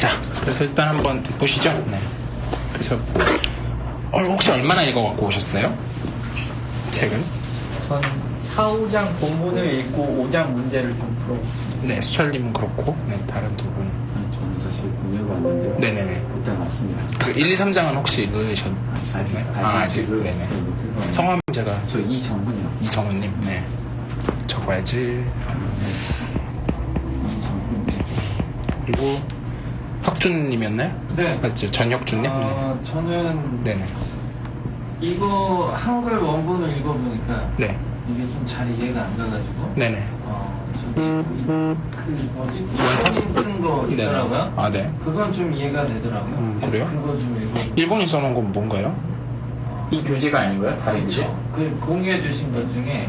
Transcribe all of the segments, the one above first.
자, 그래서 일단 한번 보시죠. 네. 그래서 혹시 얼마나 읽어갖고 오셨어요? 책은? 전 4, 5장 본문을 읽고 5장 문제를 좀 풀어봤습니다. 네, 수철님은 그렇고, 네, 다른 두 분. 저는 사실 읽어봤는데 네네네. 일단 맞습니다. 그 1, 2, 3장은 혹시 읽으셨나요? 아직. 네네. 성함 제가 저 이정훈이요. 이성훈님, 네. 적어야지. 이정훈. 네. 그리고 혁준님이었나요? 네. 맞죠? 전혁준님? 네. 저는 네네. 이거 한글 원본을 읽어보니까 네. 이게 좀 잘 이해가 안 가가지고 네네. 원서 쓴 거 있더라고요. 아, 네. 그건 좀 이해가 되더라고요. 그래요? 그거 좀 읽어보고. 일본이 써놓은 건 뭔가요? 이 교재가 아닌가요? 다른 교재? 그렇죠. 그 공유해 주신 것 중에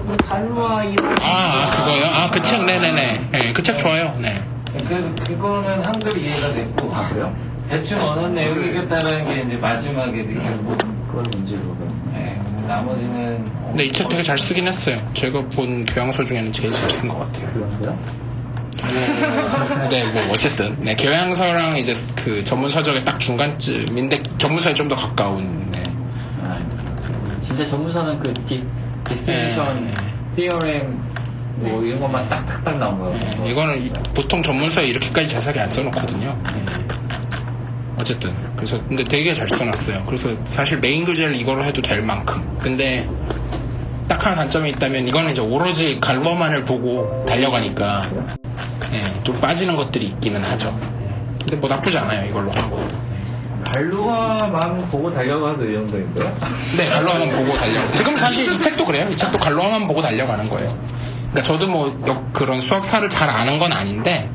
그 갈루아 이런 그거요? 그 책, 네네네. 네, 그 책 좋아요. 네. 그래서 그거는 한글 이해가 됐고 아 그래요? 대충 어느 내용이겠다라는 게 이제 마지막에 느꼈고 그건 문제로. 네, 나머지는 근데 이 책 되게 잘 쓰긴 했어요. 제가 본 교양서 중에는 제일 잘 쓴 것 같아요. 그런가요? 네, 뭐 어쨌든 네, 교양서랑 이제 그 전문 서적의 딱 중간쯤인데 전문서에 좀 더 가까운. 네. 진짜 전문서는 그 디피니션, 티어렘 뭐 이런 것만 딱딱딱 나온 거예요. 네, 이거는 보통 전문서에 이렇게까지 자세하게 안 써놓거든요. 네. 어쨌든 그래서 근데 되게 잘 써놨어요. 그래서 사실 메인 교재를 이거로 해도 될 만큼. 근데 딱 하나 단점이 있다면 이거는 이제 오로지 갈로만을 보고 달려가니까 좀 빠지는 것들이 있기는 하죠. 근데 뭐 나쁘지 않아요, 이걸로 하는 것도. 갈루아만 보고 달려가도 이 정도인 거예요? 네, 갈로아만 보고 달려. 지금 사실 이 책도 그래요. 이 책도 갈로아만 보고 달려가는 거예요. 그러니까 저도 뭐 그런 수학사를 잘 아는 건 아닌데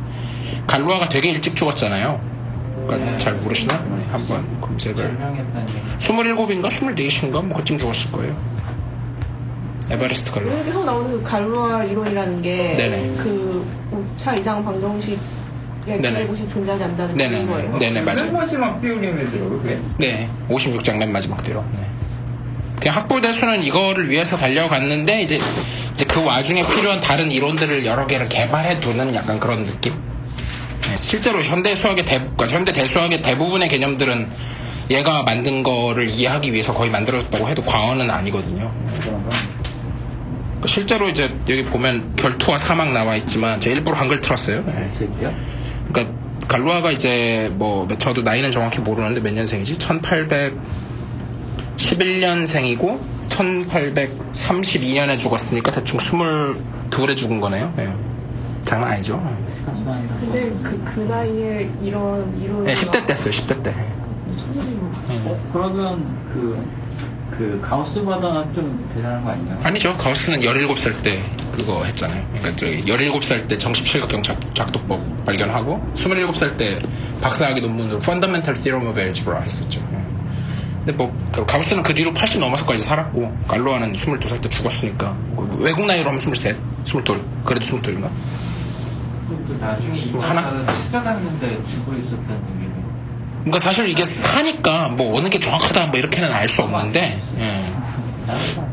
갈로아가 되게 일찍 죽었잖아요. 그러니까 잘 모르시나? 네, 한번 검색을. 설명했다는 얘기. 27인가 24인가 뭐 그쯤 죽었을 거예요. 에바리스트 갈로아. 여기 계속 나오는 그 갈루아 이론이라는 게 네네. 그 5차 이상 방정식의 네네. 기계공식 존재하지 않는다는 네네. 그런 거예요. 네네, 맨 맞아요. 마지막 띄우림이더라고요 그게. 네, 56장 맨 마지막대로. 네. 그냥 학부대수는 이거를 위해서 달려갔는데 이제 그 와중에 필요한 다른 이론들을 여러 개를 개발해 두는 약간 그런 느낌. 네, 실제로 현대 수학의 현대 대수학의 대부분의 개념들은 얘가 만든 거를 이해하기 위해서 거의 만들어졌다고 해도 과언은 아니거든요. 실제로 이제 여기 보면 결투와 사막 나와 있지만 제가 일부러 한글 틀었어요. 네. 책이요? 그러니까 갈로아가 이제 뭐 저도 나이는 정확히 모르는데 몇 년생이지? 1811년생이고 1832년에 죽었으니까 대충 22에 죽은 거네요. 네. 장난 아니죠? 근데 그 나이에 이런 이론이 네, 10대 때 했어요. 10대 때. 그러면 그 가우스보다 좀 대단한 거 아닌가요? 아니죠. 가우스는 17살 때 그거 했잖아요. 그러니까 저기 17살 때 정십칠각형 작도법 발견하고 27살 때 박사학위 논문으로 Fundamental Theorem of Algebra 했었죠. 근데 뭐 가우스는 그 뒤로 80 넘어서까지 살았고 갈로아는 22살 때 죽었으니까 외국 나이로 하면 23, 22 그래도 22인가? 또 나중에 하나? 이따가 찾아갔는데 죽어 있었다는 얘기를. 그러니까 사실 이게 사니까 뭐 어느 게 정확하다 뭐 이렇게는 알 수 없는데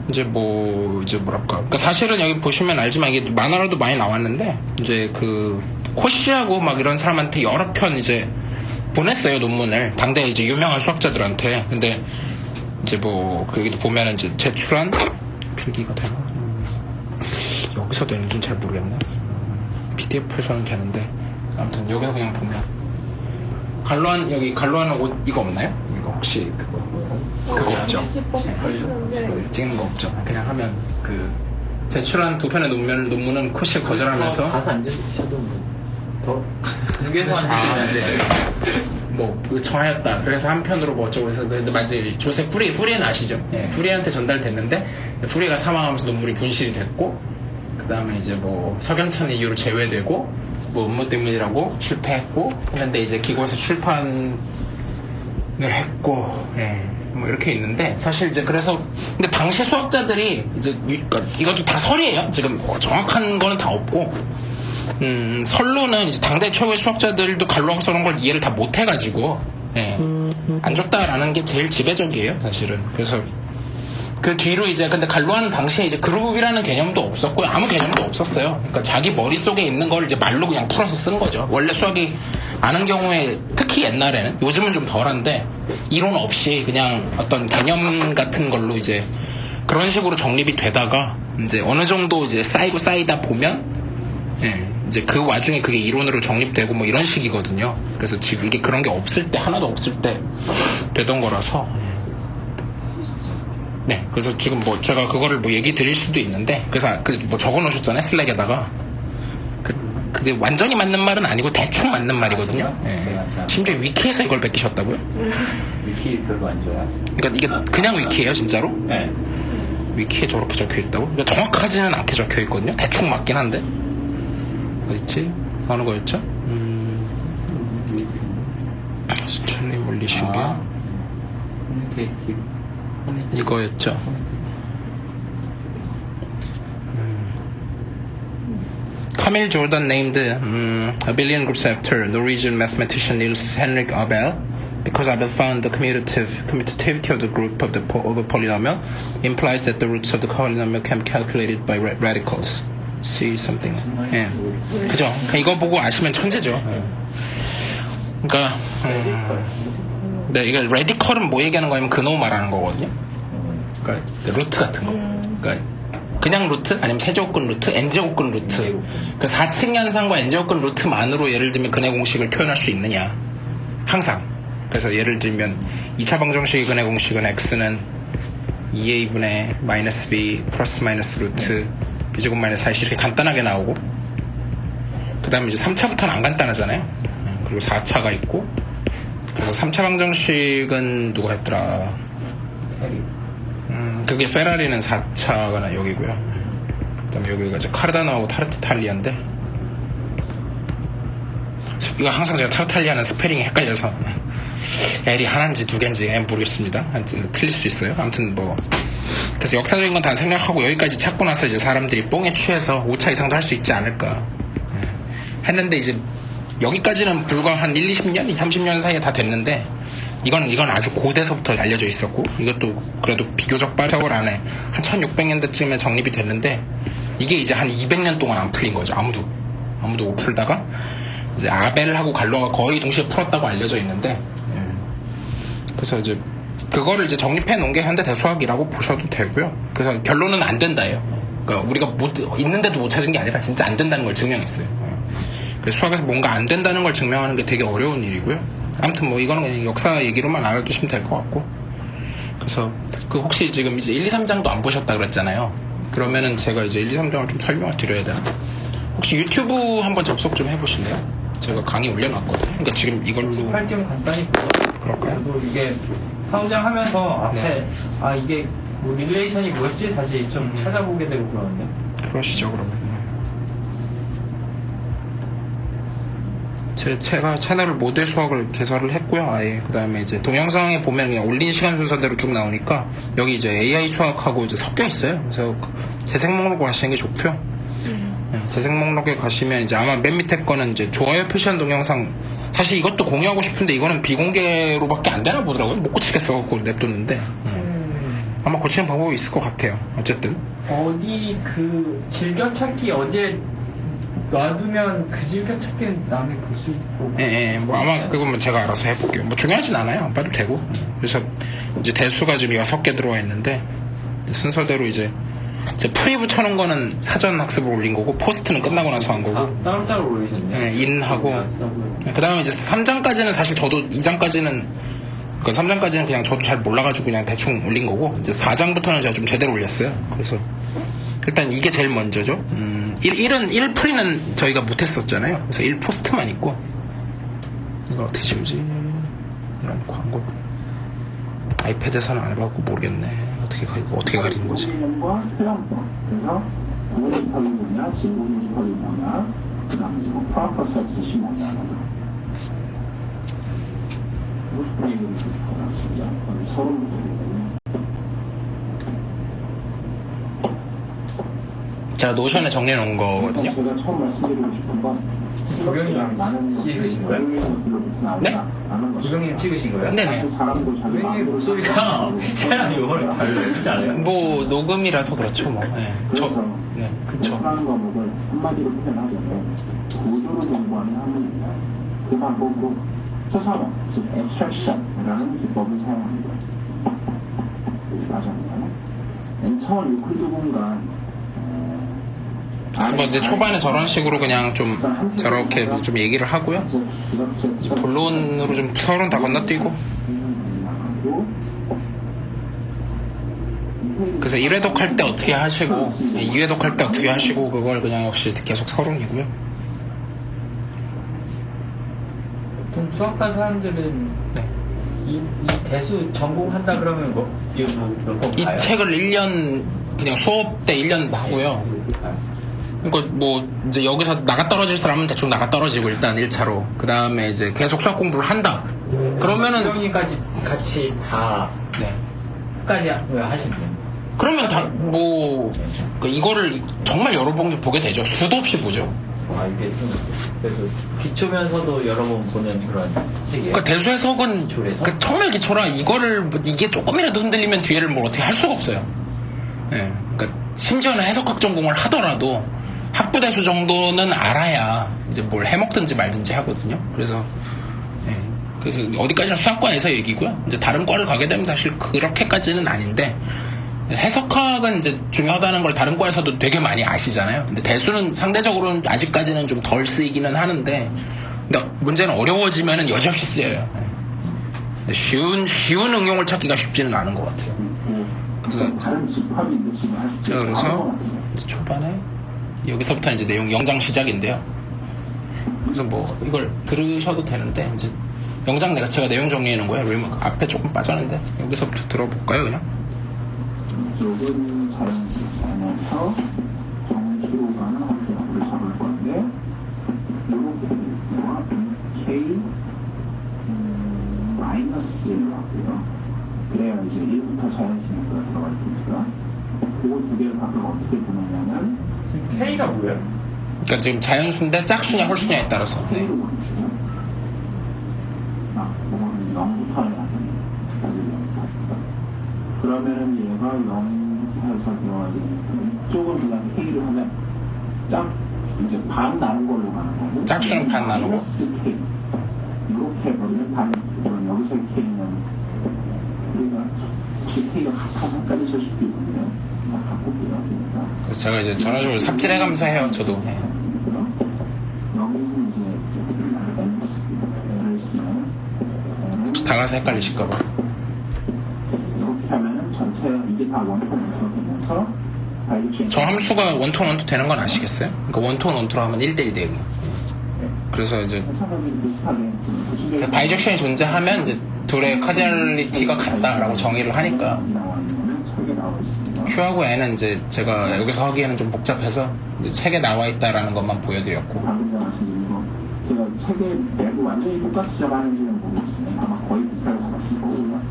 이제 뭐랄까 그러니까 사실은 여기 보시면 알지만 이게 만화로도 많이 나왔는데 이제 그 코시하고 막 이런 사람한테 여러 편 이제 보냈어요 논문을 당대 이제 유명한 수학자들한테. 근데 이제 뭐 여기도 보면은 이제 제출한 필기가 되나 여기서 되는지는 잘 모르겠네. PDF에서는 되는데 아무튼 여기서 그냥 보면 갈로아는 옷 이거 없나요? 이거 혹시 그거 없죠? 찍는 거 없죠? 그냥 하면 그 제출한 두 편의 논문은 코시에 거절하면서 가서 앉으셔도 더 여기서 앉으시면 안 돼요. 뭐 요청하였다. 그래서 한 편으로 뭐 어쩌고 해서 근데 마치 조세 프리엔 아시죠? 네, 프리한테 전달됐는데 프리가 사망하면서 논문이 분실이 됐고 그 다음에 이제 뭐 석연찮은 이유로 제외되고 뭐 업무 때문이라고 실패했고 했는데 이제 기고에서 출판을 했고 뭐 이렇게 있는데 사실 이제 그래서 근데 당시 수학자들이 이제 그러니까 이것도 다 설이에요. 지금 정확한 거는 다 없고 설로는 이제 당대 최고의 수학자들도 갈로아가 써놓은 걸 이해를 다 못해가지고 안 줬다라는 게 제일 지배적이에요 사실은. 그래서 그 뒤로 이제 근데 갈루아는 당시에 이제 그룹이라는 개념도 없었고요. 아무 개념도 없었어요. 그러니까 자기 머릿속에 있는 걸 이제 말로 그냥 풀어서 쓴 거죠. 원래 수학이 아는 경우에 특히 옛날에는 요즘은 좀 덜한데 이론 없이 그냥 어떤 개념 같은 걸로 이제 그런 식으로 정립이 되다가 이제 어느 정도 이제 쌓이고 쌓이다 보면 예, 이제 그 와중에 그게 이론으로 정립되고 뭐 이런 식이거든요. 그래서 지금 이게 그런 게 없을 때 하나도 없을 때 되던 거라서 네, 그래서 지금 뭐 제가 그거를 뭐 얘기 드릴 수도 있는데 그래서 그 뭐 적어 놓으셨잖아요 슬랙에다가 그게 완전히 맞는 말은 아니고 대충 맞는 말이거든요. 예. 심지어 위키에서 이걸 베끼셨다고요? 위키 별로 안 좋아요. 그러니까 이게 그냥 위키예요 진짜로? 네. 위키에 저렇게 적혀 있다고? 그러니까 정확하지는 않게 적혀 있거든요. 대충 맞긴 한데 어딨지? 어느 거였죠? 스탠리 몰리슈게 커뮤니케이티브. 이거였죠. Camille Jordan named a billion groups after Norwegian mathematician Niels Henrik Abel because Abel found the commutativity of the group of a polynomial implies that the roots of the polynomial can be calculated by radicals. See something. 예. 그죠? 이거 보고 아시면 천재죠. 예. 그러니까 네, 이거 레디컬은 뭐 얘기하는 거냐면 근호 말하는 거거든요. 그러니까 루트 같은 거. 그러니까 그냥 루트 아니면 세제곱근 루트, n제곱근 루트. 그 4층 연산과 n제곱근 루트만으로 예를 들면 근해 공식을 표현할 수 있느냐. 항상. 그래서 예를 들면 2차 방정식의 근해 공식은 x는 2a분의 마이너스 b 플러스 마이너스 루트 b제곱 마이너스 4c 이렇게 간단하게 나오고 그 다음에 이제 3차부터는 안 간단하잖아요. 그리고 4차가 있고 그리고 3차 방정식은 누가 했더라. 그게 페라리는 4차가 여기고요. 그 다음에 여기가 이제 카르다노하고 타르탈리아인데 이거 항상 제가 타르탈리아는 스페링이 헷갈려서 L이 하나인지 두 개인지 모르겠습니다. 틀릴 수 있어요. 아무튼 뭐 그래서 역사적인 건 다 생략하고 여기까지 찾고 나서 이제 사람들이 뽕에 취해서 5차 이상도 할 수 있지 않을까 했는데 이제 여기까지는 불과 한 1, 20년, 2, 30년 사이에 다 됐는데 이건 아주 고대서부터 알려져 있었고 이것도 그래도 비교적 빠른 세월 안에 한 1600년대쯤에 정립이 됐는데 이게 이제 한 200년 동안 안 풀린 거죠. 아무도 못 풀다가 이제 아벨하고 갈로가 거의 동시에 풀었다고 알려져 있는데 그래서 이제 그거를 이제 정립해 놓은 게 현대 대수학이라고 보셔도 되고요. 그래서 결론은 안 된다예요. 그러니까 우리가 있는데도 못 찾은 게 아니라 진짜 안 된다는 걸 증명했어요. 그래서 수학에서 뭔가 안 된다는 걸 증명하는 게 되게 어려운 일이고요. 아무튼 뭐 이거는 그냥 역사 얘기로만 알아두시면 될 것 같고 그래서 그 혹시 지금 이제 1, 2, 3장도 안 보셨다 그랬잖아요. 그러면은 제가 이제 1, 2, 3장을 좀 설명을 드려야 되나? 혹시 유튜브 한번 접속 좀 해보실래요? 제가 강의 올려놨거든요. 그러니까 지금 이걸로 할 때는 간단히 보죠. 그럴까요? 그래도 이게 사무장하면서 앞에 네. 이게 뭐 릴레이션이 뭐였지 다시 좀 찾아보게 되고 그러는데. 그러시죠 그러면. 제가 채널을 모델 수학을 개설을 했고요. 아예 그 다음에 이제 동영상에 보면 그냥 올린 시간 순서대로 쭉 나오니까 여기 이제 AI 수학하고 이제 섞여 있어요. 그래서 재생 목록을 하시는 게 좋고요. 재생 목록에 가시면 이제 아마 맨 밑에 거는 이제 좋아요 표시한 동영상 사실 이것도 공유하고 싶은데 이거는 비공개로밖에 안 되나 보더라고요. 못 고치겠어 갖고 냅뒀는데 아마 고치는 방법이 있을 것 같아요. 어쨌든 어디 그 즐겨찾기 어디에 놔두면 그 즐겨찾기는 남이 볼 수 있고. 예, 뭐 아마 그건 제가 알아서 해볼게요. 뭐 중요하진 않아요. 안 봐도 되고. 그래서 이제 대수가 지금 6개 들어와 있는데 순서대로 이제 풀이 붙여놓은 거는 사전 학습을 올린 거고 포스트는 끝나고 나서 한 거고. 따로따로 올리셨네요. 예, 인하고 그 다음에 이제 3장까지는 사실 저도 2장까지는 그 3장까지는 그냥 저도 잘 몰라가지고 그냥 대충 올린 거고 이제 4장부터는 제가 좀 제대로 올렸어요. 그래서 일단 이게 제일 먼저죠. 1풀이는 저희가 못했었잖아요. 그래서 1포스트만 있고 이걸 어떻게 지우지? 이런 광고 아이패드에서는 안 해봤고 모르겠네. 어떻게 가리는 거지? 그래서 부분 곱하기 뭐냐, 진분 곱하기 뭐냐, 그 다음에 지금 프로퍼 셋이 뭐냐. 무슨 얘기를 받았습니다. 서로 제가 노션에 정리해 놓은 거거든요. 제가 처음 말씀드리고 싶은 건 도경님 찍으신 거예요? 네? 도경님 찍으신 거예요? 네네. 도경님 목소리가 실제랑 이거를 달라요. 그렇지 않아요? 뭐 녹음이라서 그렇죠 뭐. 네. 네, 그쵸. 하는 과목을 한마디로 표현하자면 구조를 연구하는 학문입니다. 그 방법으로 추상화, 즉 abstraction이라는 기법을 사용합니다. 맞아요. N차원 유클리드 공간 그래서 뭐 이제 초반에 저런 식으로 그냥 좀 저렇게 뭐좀 얘기를 하고요. 이제 본론으로 좀 서론 다 건너뛰고. 그래서 1회독 할 때 어떻게 하시고 2회독 할 때 어떻게 하시고 그걸 그냥 역시 계속 서론이고요. 보통 수학과 사람들은 네. 이 대수 전공한다 그러면 몇번 이 가요? 책을 1년 그냥 수업 때 1년 하고요. 그러니까 뭐 이제 여기서 나가 떨어질 사람은 대충 나가 떨어지고 일단 1차로 그 다음에 이제 계속 수학 공부를 한다. 그러면은 도경님까지 같이 다 네. 끝까지 하신 분. 그러면 다 뭐 이거를 정말 여러 번 보게 되죠. 수도 없이 보죠. 아, 이게 좀 그래도 기초면서도 여러 번 보는 그런 책이에요. 그러니까 대수 해석은 기초에서? 그 정말 기초라 이거를 뭐 이게 조금이라도 흔들리면 뒤에를 뭘 어떻게 할 수가 없어요. 예. 그러니까 심지어는 해석학 전공을 하더라도 학부 대수 정도는 알아야 이제 뭘 해먹든지 말든지 하거든요. 그래서 예. 그래서 어디까지나 수학과에서 얘기고요. 이제 다른 과를 가게 되면 사실 그렇게까지는 아닌데 해석학은 이제 중요하다는 걸 다른 과에서도 되게 많이 아시잖아요. 근데 대수는 상대적으로는 아직까지는 좀 덜 쓰이기는 하는데, 근데 문제는 어려워지면은 여지없이 쓰여요. 근데 쉬운 응용을 찾기가 쉽지는 않은 것 같아요. 다른 집합이 있으시면 할수 자, 그래서 이제 초반에 여기서부터 이제 내용 영장 시작인데요. 그래서 뭐 이걸 들으셔도 되는데 이제 영장 제가 내용 정리해 놓은 거예요. 왜냐면 앞에 조금 빠졌는데 여기서부터 들어볼까요, 그냥? 이쪽은 자연수 안에서 정수로 가는 함수값을 잡을 건데 요렇게와 k 마이너스 1로 하고요. 그래야 이제 1부터 자연수니까 들어갈 테니까 그거 두 개를 각각 어떻게 보느냐면 지금 K가 뭐예요? 그러니까 지금 자연수인데 짝수냐 홀수냐에 따라서. 네. K로 멈추고 그거는 0부터 하면 그러면은 얘가 0부터 해서 되어야 되니까 이쪽은 그냥 K를 하면 짝 이제 반 나눈 걸로 가는 거고 짝수는 반 나누고. 마이너스 K 이렇게 해버리면 반이 그럼 여기서의 K는 우리가 혹시 K가 같아서 헷갈리실 수도 있거든요. 바꿀게요. 그러니까 그래서 제가 이제 저런 식으로 삽질해가면서 해요, 저도. 네. 여기서 이제 N을 쓰면 다 가서 헷갈리실까봐. 이렇게 하면은 전체 이게 다 원톤으로 되면서 저 함수가 원톤 되는 건 아시겠어요? 그러니까 원톤 원투로 하면 1대1 대응이에요. 그래서 이제 바이젝션이 존재하면 이제 둘의 카디널리티가 같다라고 정의를 하니까 Q하고 N은 이제 제가 여기서 하기에는 좀 복잡해서 이제 책에 나와 있다라는 것만 보여드렸고 방금 전에 말씀드린 거 제가 책에 내고 완전히 똑같이 잡았는지는 모르겠어요. 아마 거의 비슷하게 잡았을 거고요.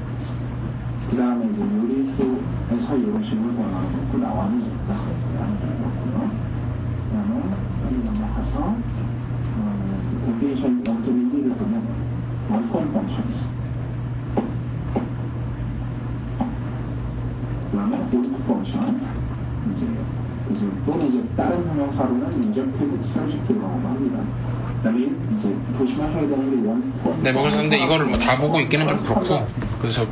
그 다음에 이제 요리수에서 이런 식으로 변화를 놓고 나와는 있었고요. 그 다음에 여기 넘어가서 데피니션 0.12를 보면 원폼 펑션 그 다음에 오리트 펑션 이제 그래서 또는 이제 다른 형용사로는 인젝티브, 서브젝티브라고 합니다. 그다음에 이제 조심하셔야 되는 게 원폼. 네, 뭐 그래서 근데 이거를 뭐 다 보고 있기는 좀 그렇고 그래서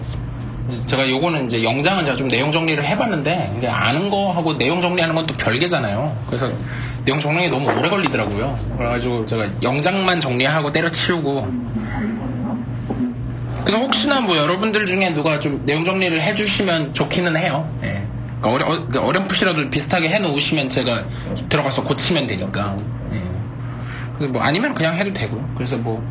제가 요거는 이제 영장은 제가 좀 내용 정리를 해봤는데 이게 아는 거하고 내용 정리하는 건 또 별개잖아요. 그래서 내용 정리가 너무 오래 걸리더라고요. 그래가지고 제가 영장만 정리하고 때려치우고 그래서 혹시나 뭐 여러분들 중에 누가 좀 내용 정리를 해주시면 좋기는 해요. 예. 그러니까 어렴풋이라도 비슷하게 해놓으시면 제가 들어가서 고치면 되니까. 예. 그래서 뭐 아니면 그냥 해도 되고요. 그래서 뭐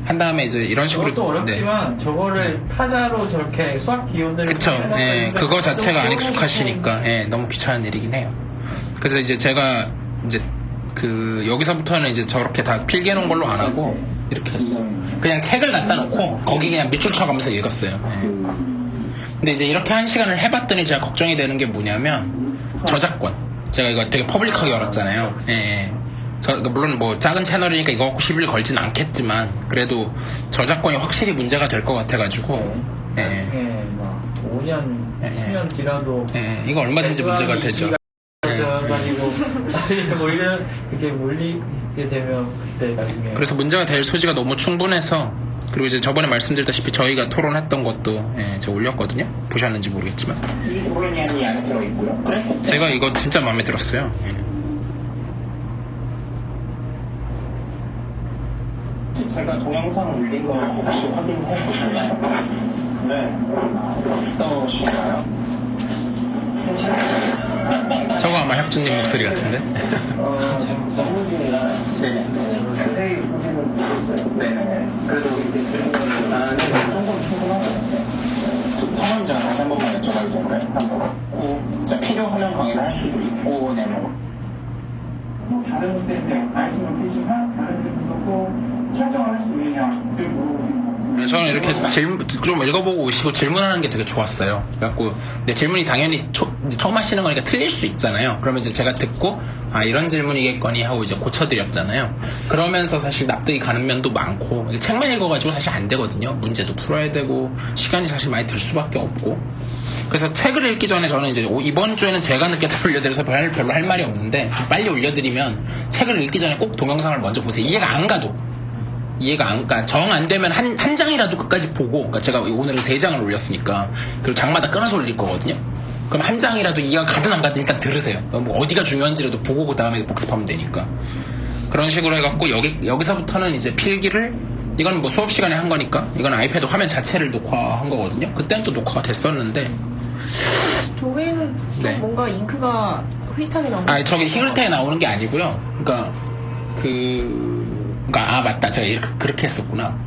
한 다음에 이제 이런 식으로 그것도 어렵지만 저거를 타자로 저렇게 수학 기호들을 그쵸. 해놓고 예, 있는데 그거 자체가 안 너무 익숙하시니까 예, 너무 귀찮은 일이긴 해요. 그래서 이제 제가 이제 그 여기서부터는 이제 저렇게 다 필기해 놓은 걸로 안 하고 이렇게 했어요. 그냥 책을 갖다 놓고 거기 그냥 밑줄 쳐가면서 읽었어요. 예. 근데 이제 이렇게 한 시간을 해봤더니 제가 걱정이 되는 게 뭐냐면 저작권. 제가 이거 되게 퍼블릭하게 열었잖아요. 예, 예. 물론 뭐 작은 채널이니까 이거 갖고 시비를 걸진 않겠지만 그래도 저작권이 확실히 문제가 될 것 같아가지고 나중에 막 5년, 10년 지나도 이거 얼마든지 문제가 되죠. 가지고 이렇게 몰리게 되면 그때 나중에 그래서 문제가 될 소지가 너무 충분해서 그리고 이제 저번에 말씀드렸다시피 저희가 토론했던 것도 제가 올렸거든요. 보셨는지 모르겠지만 이 콜로니안이 이 안에 들어있고요. 그랬을 때 제가 이거 진짜 마음에 들었어요. 제가 동영상 올린 거 혹시 확인해 보셨나요? 네. 어떠신가요? 저거 아마 협준님 목소리 같은데. 정훈이가 자세히 보기는 못했어요. 네네. 그래도 이렇게 들은 거는 조금 충분하죠. 성함 제가 다시 한 번만 여쭤봐도 될까요? 자, 필요하면 강의를 할 수도 있고, 네, 뭐 다른 때 말씀을 드리지만 다른 데서 또 설정을 할 수 있느냐를 물어보시는 거예요. 저는 이렇게 좀 읽어보고 오시고 질문하는 게 되게 좋았어요. 그래갖고 근데 질문이 당연히 처음 하시는 거니까 틀릴 수 있잖아요. 그러면 이제 제가 듣고 아 이런 질문이겠거니 하고 이제 고쳐드렸잖아요. 그러면서 사실 납득이 가는 면도 많고 책만 읽어가지고 사실 안 되거든요. 문제도 풀어야 되고 시간이 사실 많이 들 수밖에 없고. 그래서 책을 읽기 전에 저는 이제 이번 주에는 제가 늦게 올려드려서 별로 할 말이 없는데 좀 빨리 올려드리면 책을 읽기 전에 꼭 동영상을 먼저 보세요. 이해가 안 가도 그러니까 정 안 되면 한 장이라도 끝까지 보고, 그러니까 제가 오늘은 3장을 올렸으니까, 그리고 장마다 끊어서 올릴 거거든요? 그럼 한 장이라도 이해가 가든 안 가든 일단 들으세요. 뭐 어디가 중요한지라도 보고 그 다음에 복습하면 되니까. 그런 식으로 해갖고, 여기서부터는 이제 필기를, 이건 뭐 수업 시간에 한 거니까, 이건 아이패드 화면 자체를 녹화한 거거든요? 그때는 또 녹화가 됐었는데. 저기는 좀 네. 뭔가 잉크가 흐릿하게 나오는 저기 히글테에 나오는 게 아니고요. 그러니까, 아 맞다 제가 그렇게 했었구나.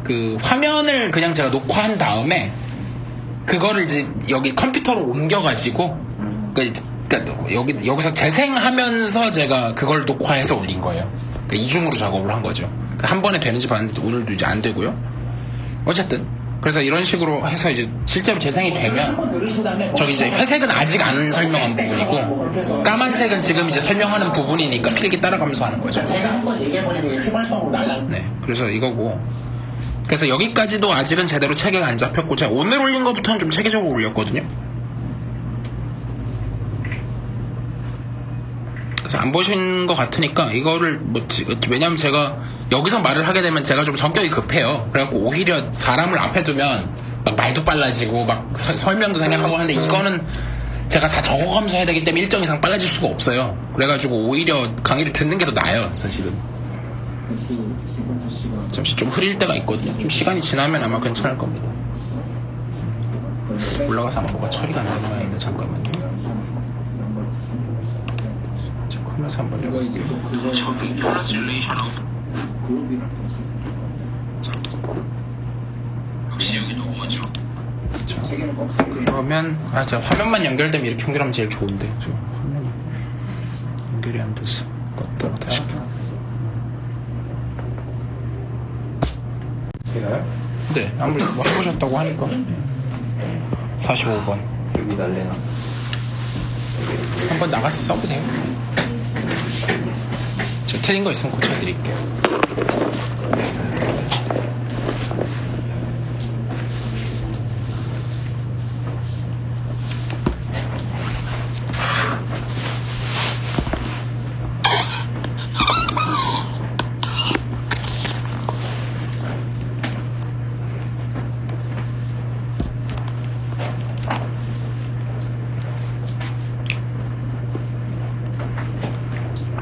그 화면을 그냥 제가 녹화한 다음에 그거를 이제 여기 컴퓨터로 옮겨가지고 그러니까 여기서 재생하면서 제가 그걸 녹화해서 올린 거예요. 그러니까 이중으로 작업을 한 거죠. 한 번에 되는지 봤는데 오늘도 이제 안 되고요. 어쨌든 그래서 이런 식으로 해서 이제 실제로 재생이 되면 저기 이제 회색은 아직 안 설명한 부분이고 까만색은 지금 이제 설명하는 부분이니까 필기 따라가면서 하는 거죠. 제가 한번 얘기해버리고 휘발성으로 네, 그래서 이거고. 그래서 여기까지도 아직은 제대로 체계가 안 잡혔고 제가 오늘 올린 것부터는 좀 체계적으로 올렸거든요. 그래서 안 보신 것 같으니까 이거를 왜냐면 제가 여기서 말을 하게 되면 제가 좀 성격이 급해요. 그래갖고 오히려 사람을 앞에 두면 막 말도 빨라지고 막 설명도 생략하고 하는데 이거는 제가 다 적어가면서 해야 되기 때문에 일정 이상 빨라질 수가 없어요. 그래가지고 오히려 강의를 듣는 게 더 나아요, 사실은. 잠시 좀 흐릴 때가 있거든요. 좀 시간이 지나면 아마 괜찮을 겁니다. 올라가서 아마 뭐가 처리가 안 되는 모양인데 잠깐만요. 하면서 한번 이거 이제 좀 그거 그러면 제가 화면만 연결되면 이렇게 연결하면 제일 좋은데 저 화면이 연결이 안 돼서 껐다가 다시 제가요? 네 아무리 뭐 해보셨다고 하니까 45번 여기 날래나 한번 나가서 써보세요. 저 틀린 거 있으면 고쳐드릴게요.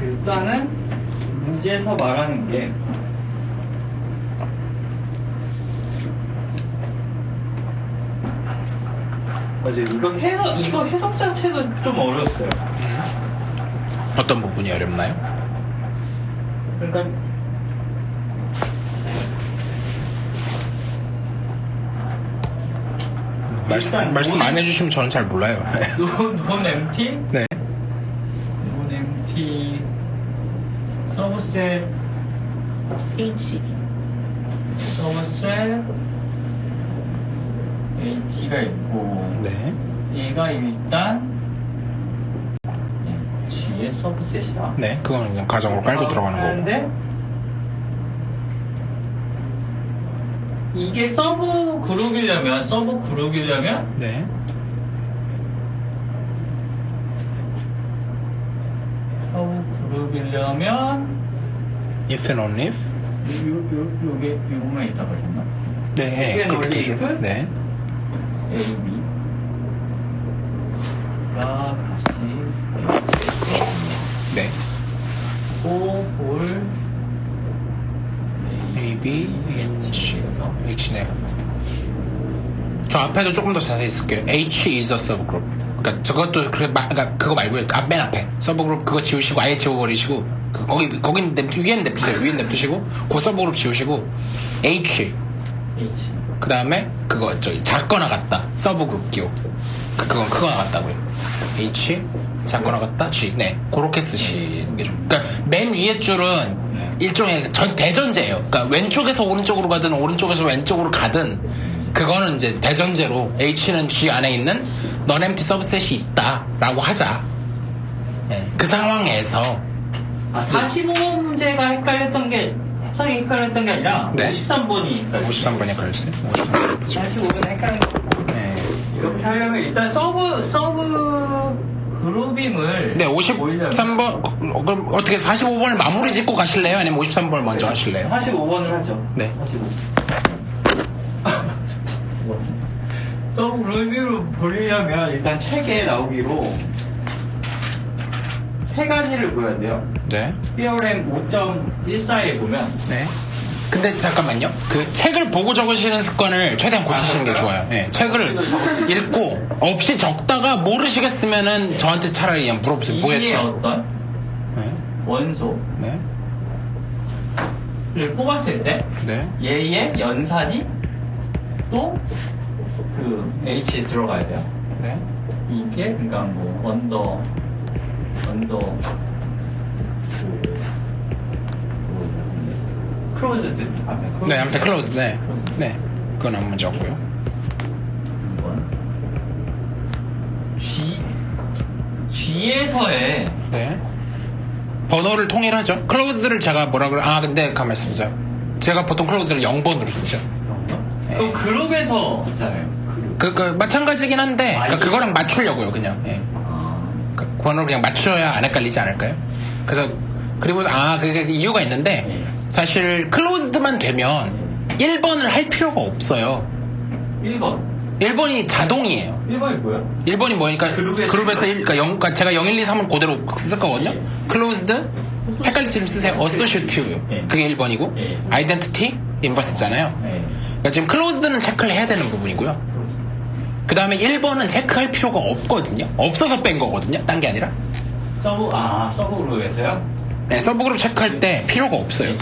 일단은 문제에서 말하는 게 맞아요. 이거 해석 자체도 좀 어려웠어요. 어떤 부분이 어렵나요? 그러니까 말씀 안 해주시면 저는 잘 몰라요. 논 MT 네. 논 MT 서브셋 H 서브셋 H가 있고 네. 얘가 일단 H 위에 서브셋이다. 네, 그거는 그냥 가정으로 깔고 들어가는 거고. 하는데 이게 서브 그룹이려면 네. if and only if. 요거만 있다고 하셨나? 네, if and 그렇게 only 되죠. if 네. A, B가 다시 네. 볼 A, B, H, H, 네. 저 앞에도 조금 더 자세히 쓸게요. H is a subgroup. 그러니까 저것도 그러니까 그거 말고요. 맨 앞에 서브그룹 그거 지우시고 아예 지워버리시고 거긴 위에는 냅두세요. 위에 냅두시고 그 서브그룹 지우시고 H. 그 다음에 그거 저기 작거나 같다 서브그룹 기호. 그건 크거나 같다고요. H 작거나 같다 G. 네, 그렇게 쓰시는 게 좀. 그러니까 맨 위에 줄은 일종의 대전제예요. 그러니까 왼쪽에서 오른쪽으로 가든 오른쪽에서 왼쪽으로 가든 그거는 이제 대전제로 H는 G 안에 있는 non-empty subset이 있다라고 하자. 네, 그 상황에서 45번 문제가 헷갈렸던 게 해석이 헷갈렸던 게 아니라 네. 53번이 53번에 걸렸어요. 53번. 45번 헷갈린 거. 네. 이렇게 하려면 일단 서브 그룹임을 네, 53번 그럼 어떻게 45번을 마무리 짓고 가실래요? 아니면 53번을 먼저 하실래요? 45번을 하죠. 네. 45. 서브 그룹으로 보려면 일단 책에 나오기로 세 가지를 보여야 돼요. 네. 피어렘 5.14에 보면 네. 근데 잠깐만요. 그 책을 보고 적으시는 습관을 최대한 고치시는 게 좋아요. 네. 책을 읽고 없이 적다가 모르시겠으면은 저한테 차라리 그냥 물어보세요. 이게 뭐였죠? 어떤 네. 원소를 네. 뽑았을 때 네. 얘의 연산이 또 그 H에 들어가야 돼요. 네. 이게 그러니까 뭐 언더 크로즈드 네, 아무튼 클로즈. 네. 네. 그건 한 문제 없고요. G에서의 네. 번호를 통일하죠. 클로즈를 제가 뭐라 그래? 아, 근데 가만 있습니다. 제가 보통 클로즈를 0번으로 쓰죠. 그 그룹에서 있잖아요. 그 마찬가지긴 한데 그러니까 그거랑 맞추려고요, 그냥. 예. 그 번호를 그냥 맞춰야 안 헷갈리지 않을까요? 그래서 그리고 그게 이유가 있는데 사실 클로즈드만 되면 1번을 할 필요가 없어요. 1번 1번이 자동이에요. 1번이 뭐야? 1번이 뭐니까 그룹에서 그러니까 제가 0, 1, 2, 3은 그대로 쓸 거거든요. 클로즈드 헷갈릴 수 있으면 쓰세요. 어소시에이티브 그게 1번이고 아이덴티티 인버스잖아요. 그러니까 지금 클로즈드는 체크를 해야 되는 부분이고요. 그 다음에 1번은 체크할 필요가 없거든요. 없어서 뺀 거거든요. 딴 게 아니라. 서브 그룹에서요? 네, 서브그룹 체크할 때 필요가 없어요.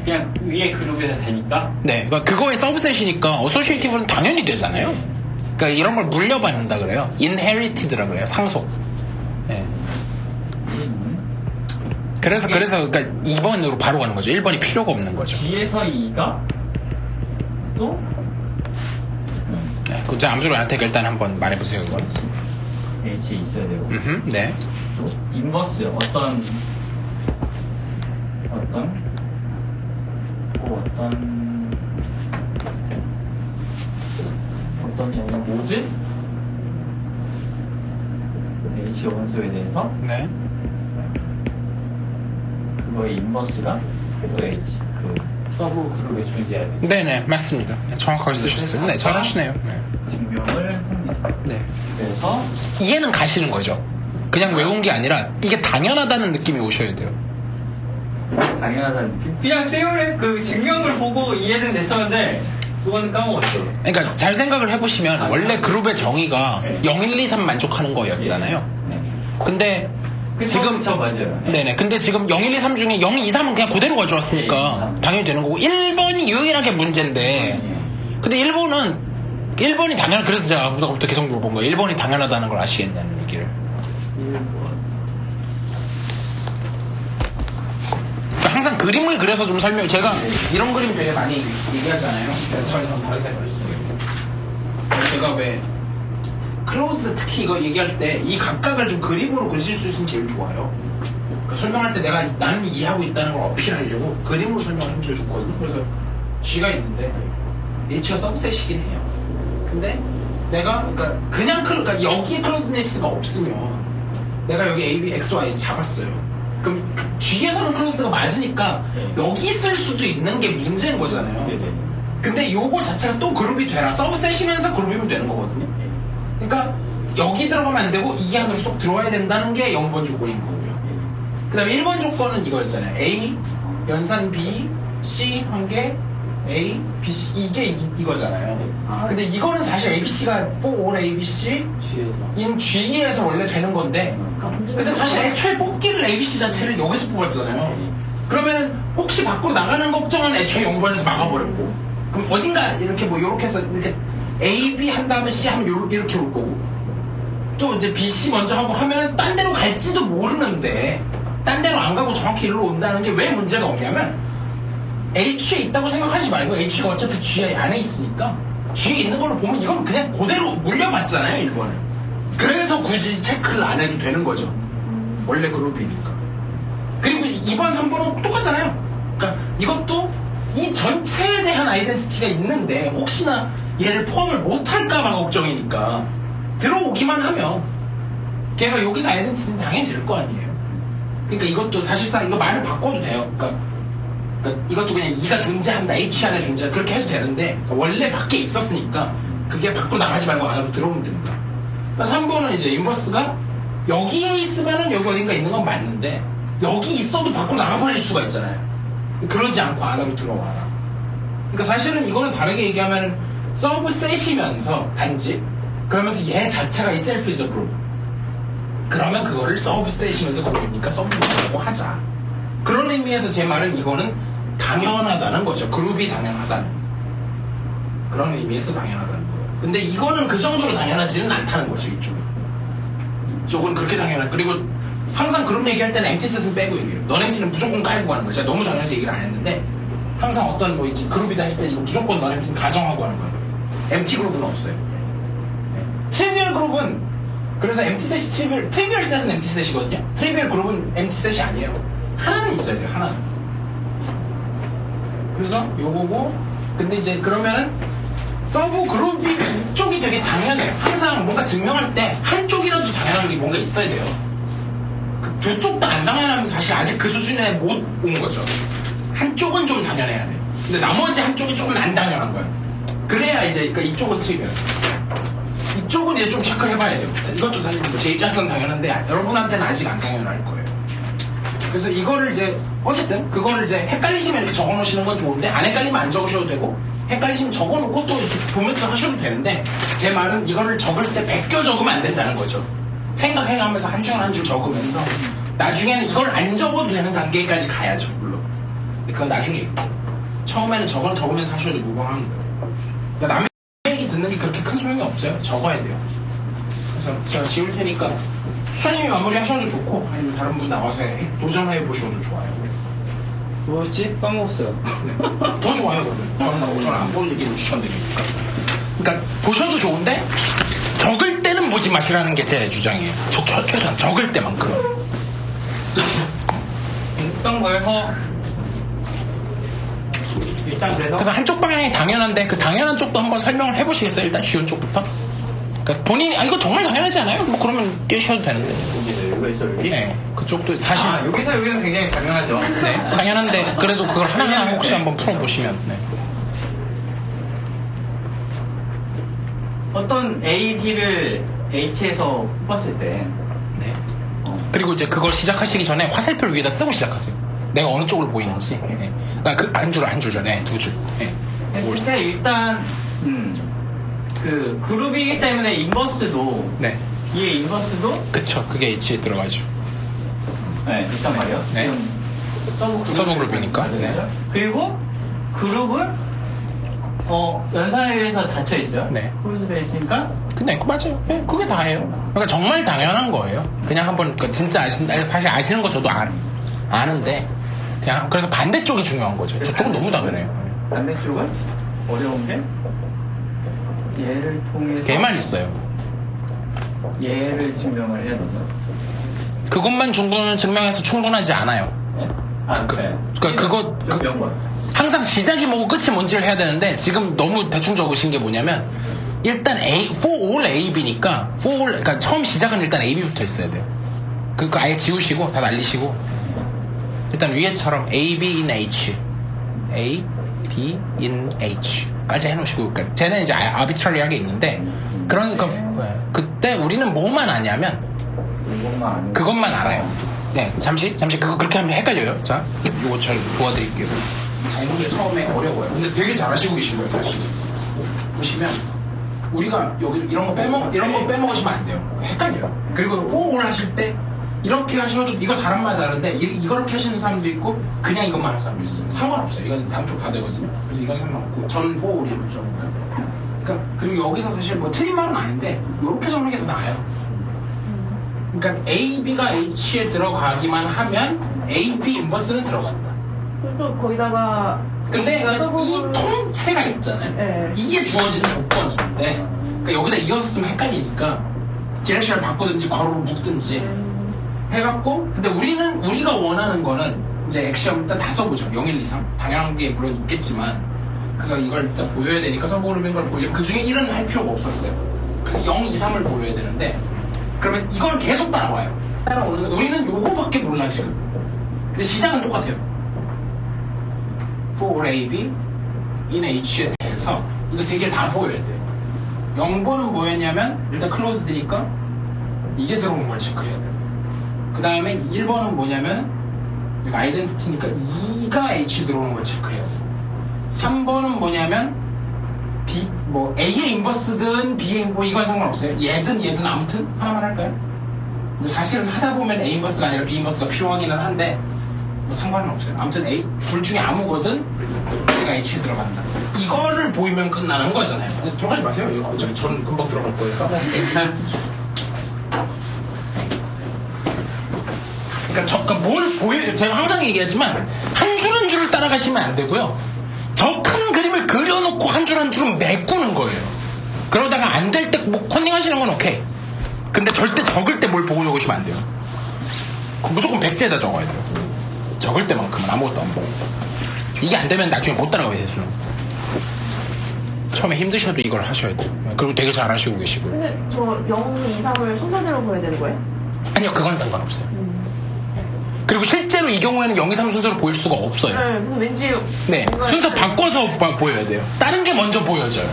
그냥 위에 그룹에서 되니까. 네, 그러니까 그거의 서브셋이니까 어소시에이티브는 당연히 되잖아요. 그러니까 이런 걸 물려받는다 그래요. inherited라 그래요. 상속. 네. 그래서 그러니까 2번으로 바로 가는 거죠. 1번이 필요가 없는 거죠. G에서 2가 또 네, 그 아무쪼록 안 테니까 일단 한번 말해보세요. 그건. H에 있어야 되고. 네. 또 인버스 어떤 모든 H 원소에 대해서 네. 그거의 인버스가 또 H 그 서브 그룹에 존재해야 돼. 네네, 맞습니다. 네, 정확하게 쓰셨어요. 네, 잘하시네요. 네. 증명을 합니다. 네. 그래서 이해는 가시는 거죠. 그냥 외운 게 아니라 이게 당연하다는 느낌이 오셔야 돼요. 당연하다는 느낌. 그냥 세월의 그 증명을 보고 이해는 됐었는데 그거는 까먹었어. 그러니까 잘 생각을 해보시면 원래 그룹의 정의가 0, 1, 2, 3 만족하는 거였잖아요. 근데 지금 맞아요. 네네. 근데 지금 0, 1, 2, 3 중에 0, 2, 3은 그냥 그대로 가져왔으니까 당연히 되는 거고 1번이 유일하게 문제인데 근데 1번이 당연한 그래서 제가 아까부터 계속 물어본 거예요. 1번이 당연하다는 걸 아시겠냐는 얘기를. 그러니까 항상 그림을 그려서 좀 제가 이런 그림 되게 많이 얘기하잖아요. 저희는 다르게 그랬어요. 제가 왜 클로즈드 특히 이거 얘기할 때 이 각각을 좀 그림으로 그리실 수 있으면 제일 좋아요. 그러니까 설명할 때 나는 이해하고 있다는 걸 어필하려고 그림으로 설명하면 제일 좋거든요. 그래서 G가 있는데 H가 서브셋이긴 해요. 근데 내가 그러니까 여기에 클로즈네스가 없으면 내가 여기 A, B, X, Y 잡았어요. 그럼 G에서는 클로즈가 맞으니까 여기 있을 수도 있는 게 문제인 거잖아요. 근데 요거 자체가 또 그룹이 되라. 서브셋이면서 그룹이면 되는 거거든요. 그러니까 여기 들어가면 안 되고 이 안으로 쏙 들어와야 된다는 게 0번 조건인 거고요. 그 다음에 1번 조건은 이거였잖아요. A, 연산 B, C 한 개, A, B, C 이게 이거잖아요. 근데 이거는 사실 A, B, C가 4, A, B, C 인 G에서 원래 되는 건데 근데 사실 애초에 뽑기를 A, B, C 자체를 여기서 뽑았잖아요. 그러면은 혹시 밖으로 나가는 걱정은 애초에 0번에서 막아버렸고 그럼 어딘가 이렇게 뭐 요렇게 해서 이렇게 A, B 한 다음에 C 하면 이렇게 올 거고 또 이제 B, C 먼저 하고 하면 딴 데로 갈지도 모르는데 딴 데로 안 가고 정확히 일로 온다는 게 왜 문제가 없냐면 H에 있다고 생각하지 말고 H가 어차피 G 안에 있으니까 G에 있는 걸로 보면 이건 그냥 그대로 물려봤잖아요 1번을. 그래서 굳이 체크를 안 해도 되는 거죠. 원래 그룹이니까. 그리고 2번, 3번은 똑같잖아요. 그러니까 이것도 이 전체에 대한 아이덴티티가 있는데 혹시나 얘를 포함을 못할까봐 걱정이니까 들어오기만 하면 걔가 여기서 아이덴티티는 당연히 될 거 아니에요. 그러니까 이것도 사실상 이거 말을 바꿔도 돼요. 그러니까 이것도 그냥 E가 존재한다, H 안에 존재한다 그렇게 해도 되는데 원래 밖에 있었으니까 그게 밖으로 나가지 말고 안으로 들어오면 됩니다. 3번은 이제 인버스가 여기에 있으면은 여기 어딘가 있는 건 맞는데 여기 있어도 밖으로 나가버릴 수가 있잖아요. 그러지 않고 안으로 들어와라. 그러니까 사실은 이거는 다르게 얘기하면 서브셋이면서 단지 그러면서 얘 자체가 이 셀프 이즈 그룹 그러면 그거를 서브셋이면서 그룹이니까 서브그룹이라고 하자. 그런 의미에서 제 말은 이거는 당연하다는 거죠. 그룹이 당연하다는 그런 의미에서 당연하다는 거예요. 근데 이거는 그 정도로 당연하지는 않다는 거죠. 이쪽은 그렇게 당연한. 그리고 항상 그룹 얘기할 때는 MT셋은 빼고 얘기해요. 넌 MT는 무조건 깔고 가는 거예요. 제가 너무 당연해서 얘기를 안 했는데 항상 어떤 뭐 이렇게 그룹이다 할 때 이거 무조건 넌 MT는 가정하고 하는 거예요. MT 그룹은 없어요. 트리비얼 그룹은 그래서 MT셋이 트리비얼 셋은 MT셋이거든요. 트리비얼 그룹은 MT셋이 아니에요. 하나는 있어야 돼요. 하나는. 그래서 요거고 근데 이제 그러면은 서브 그룹이 이쪽이 되게 당연해요. 항상 뭔가 증명할 때 한쪽이라도 당연한 게 뭔가 있어야 돼요. 두 쪽도 안 당연하면 사실 아직 그 수준에 못 온 거죠. 한쪽은 좀 당연해야 돼요. 근데 나머지 한쪽이 조금 안 당연한 거예요. 그래야 이제 그러니까 이쪽은 트리비얼. 이쪽은 이제 좀 체크를 해봐야 돼요. 이것도 사실 제 입장에서는 당연한데 여러분한테는 아직 안 당연할 거예요. 그래서 이거를 이제 어쨌든 그거를 이제 헷갈리시면 이렇게 적어놓으시는 건 좋은데 안 헷갈리면 안 적으셔도 되고 헷갈리시면 적어놓고 또 이렇게 보면서 하셔도 되는데 제 말은 이거를 적을 때 베껴 적으면 안 된다는 거죠. 생각해가면서 한 줄 한 줄 적으면서 나중에는 이걸 안 적어도 되는 단계까지 가야죠. 물론 그건 나중에 있고 처음에는 적으면서 하셔도 무방합니다. 그러니까 남의 얘기 듣는 게 그렇게 큰 소용이 없어요. 적어야 돼요. 그래서 제가 지울 테니까 수사님이 마무리 하셔도 좋고 아니면 다른 분 나와서 도전해 보셔도 좋아요. 뭐였지? 까먹었어요. 더 좋아요. 그러면 저는 안 보는 얘기를 추천드립니다. 그러니까 보셔도 좋은데 적을 때는 보지 마시라는 게 제 주장이에요. 최소한 적을 때만큼. 일단 그래서 그래서 한쪽 방향이 당연한데 그 당연한 쪽도 한번 설명을 해보시겠어요? 일단 쉬운 쪽부터. 그러니까 본인이 이거 정말 당연하지 않아요? 뭐 그러면 깨셔도 되는데. 여기서 여기? 네, 그쪽도 사실 여기서 굉장히 당연하죠. 네, 당연한데 그래도 그걸 하나하나 혹시 한번 풀어보시면. 네. 어떤 A, B를 H에서 뽑았을 때 네. 그리고 이제 그걸 시작하시기 전에 화살표를 위에다 쓰고 시작하세요. 내가 어느 쪽으로 보이는지. 네. 그러니까 그 한 줄 전에 두 줄. 네. 했을 때 일단 그 그룹이기 때문에 인버스도 네. B의 인버스도 그쵸. 그게 H에 들어가죠. 네, 있단 말이에요. 네. 서브 그룹이니까. 네. 그리고 그룹은 연산에 의해서 닫혀 있어요. 네. 크로스되어 있으니까 근데 맞아요. 네, 그게 다예요. 그러니까 정말 당연한 거예요. 그냥 한번 진짜 사실 아시는 거 저도 아는데 그냥 그래서 반대쪽이 중요한 거죠. 저쪽은 너무 당연해요. 반대쪽은 어려운 게 얘를 통해서 걔만 있어요. 얘를 증명을 해야 된다. 그것만 증명해서 충분하지 않아요. 네? 아, 네. 그러니까 그거 이런 거. 항상 시작이 뭐고 끝이 뭔지를 해야 되는데 지금 너무 대충 적으신 게 뭐냐면 일단 for all AB니까 그러니까 처음 시작은 일단 AB부터 있어야 돼요. 그거 아예 지우시고 다 날리시고 일단 위에처럼 A, B in H A, B in H 까지 해놓으시고 그러니까 쟤는 이제 아비트러리하게 있는데 그러니까 그때 우리는 뭐만 아냐면 그것만 알아요. 네, 잠시 그거 그렇게 하면 헷갈려요. 자, 이거 잘 도와드릴게요. 자, 이게 처음에 어려워요. 근데 되게 잘하시고 계신 거예요, 사실. 보시면 우리가 여기 이런 거 빼먹으시면 안 돼요. 헷갈려요. 그리고 호흡을 하실 때 이렇게 하셔도 이거 사람마다 다른데 이렇게 하시는 사람도 있고 그냥 이것만 하는 사람도 있어요. 상관없어요. 이건 양쪽 다 되거든요. 그래서 이건 상관없고 저는 호흡을 이렇게 적는 거예요. 그러니까 그리고 여기서 사실 뭐 틀린 말은 아닌데 이렇게 적는 게 더 나아요. 그러니까 A, B가 H에 들어가기만 하면 A, B 인버스는 들어간다. 또 거기다가 근데 H가 이 서브를- 통째가 있잖아요. 네. 이게 주어지는 조건인데 그러니까 여기다 이어서 쓰면 헷갈리니까 디렉션을 바꾸든지 괄호를 묶든지 해갖고 근데 우리가 원하는 거는 이제 액션 일단 다 써보죠. 0, 1, 2, 3 당연한 게 물론 있겠지만 그래서 이걸 일단 보여야 되니까 서브그룹인 걸 보여요. 그 중에 1은 할 필요가 없었어요. 그래서 0, 2, 3을 보여야 되는데 그러면 이걸 계속 따라와요. 따라오면서 우리는 요거밖에 몰라 지금. 근데 시작은 똑같아요. for AB in H에 대해서 이거 세 개를 다 보여야 돼요. 0번은 뭐였냐면 일단 클로즈드니까 이게 들어오는 걸 체크해야 돼요. 그 다음에 1번은 뭐냐면 여기 아이덴티티니까 2가 H 들어오는 걸 체크해요. 3번은 뭐냐면 B, 뭐 A의 인버스든 B의 뭐 이건 상관없어요. 얘든 아무튼 하나만 할까요? 근데 사실은 하다 보면 A 인버스가 아니라 B 인버스가 필요하기는 한데 뭐 상관은 없어요. 아무튼 A 둘 중에 아무거든 A가 H에 들어간다. 이거를 보이면 끝나는 거잖아요. 들어가지 마세요. 이거 어차피 저는 금방 들어갈 거니까. 그러니까 뭘 보여? 제가 항상 얘기하지만 한 줄 한 줄을 따라가시면 안 되고요. 저 큰 그림을 그려놓고 한 줄 한 줄은 메꾸는 거예요. 그러다가 안 될 때 뭐 컨닝하시는 건 오케이. 근데 절대 적을 때 뭘 보고 적으시면 안 돼요. 무조건 백지에다 적어야 돼요. 적을 때만큼은 아무것도 안 보고. 이게 안 되면 나중에 못 따라가요, 대수는. 처음에 힘드셔도 이걸 하셔야 돼요. 그리고 되게 잘하시고 계시고요. 근데 저 0, 2, 3을 순서대로 보여야 되는 거예요? 아니요, 그건 상관없어요. 그리고 실제로 이 경우에는 0, 2, 3 순서로 보일 수가 없어요. 네, 그래서 왠지 네, 뭔가 순서 약간- 바꿔서 보여야 돼요. 다른 게 먼저 보여져요.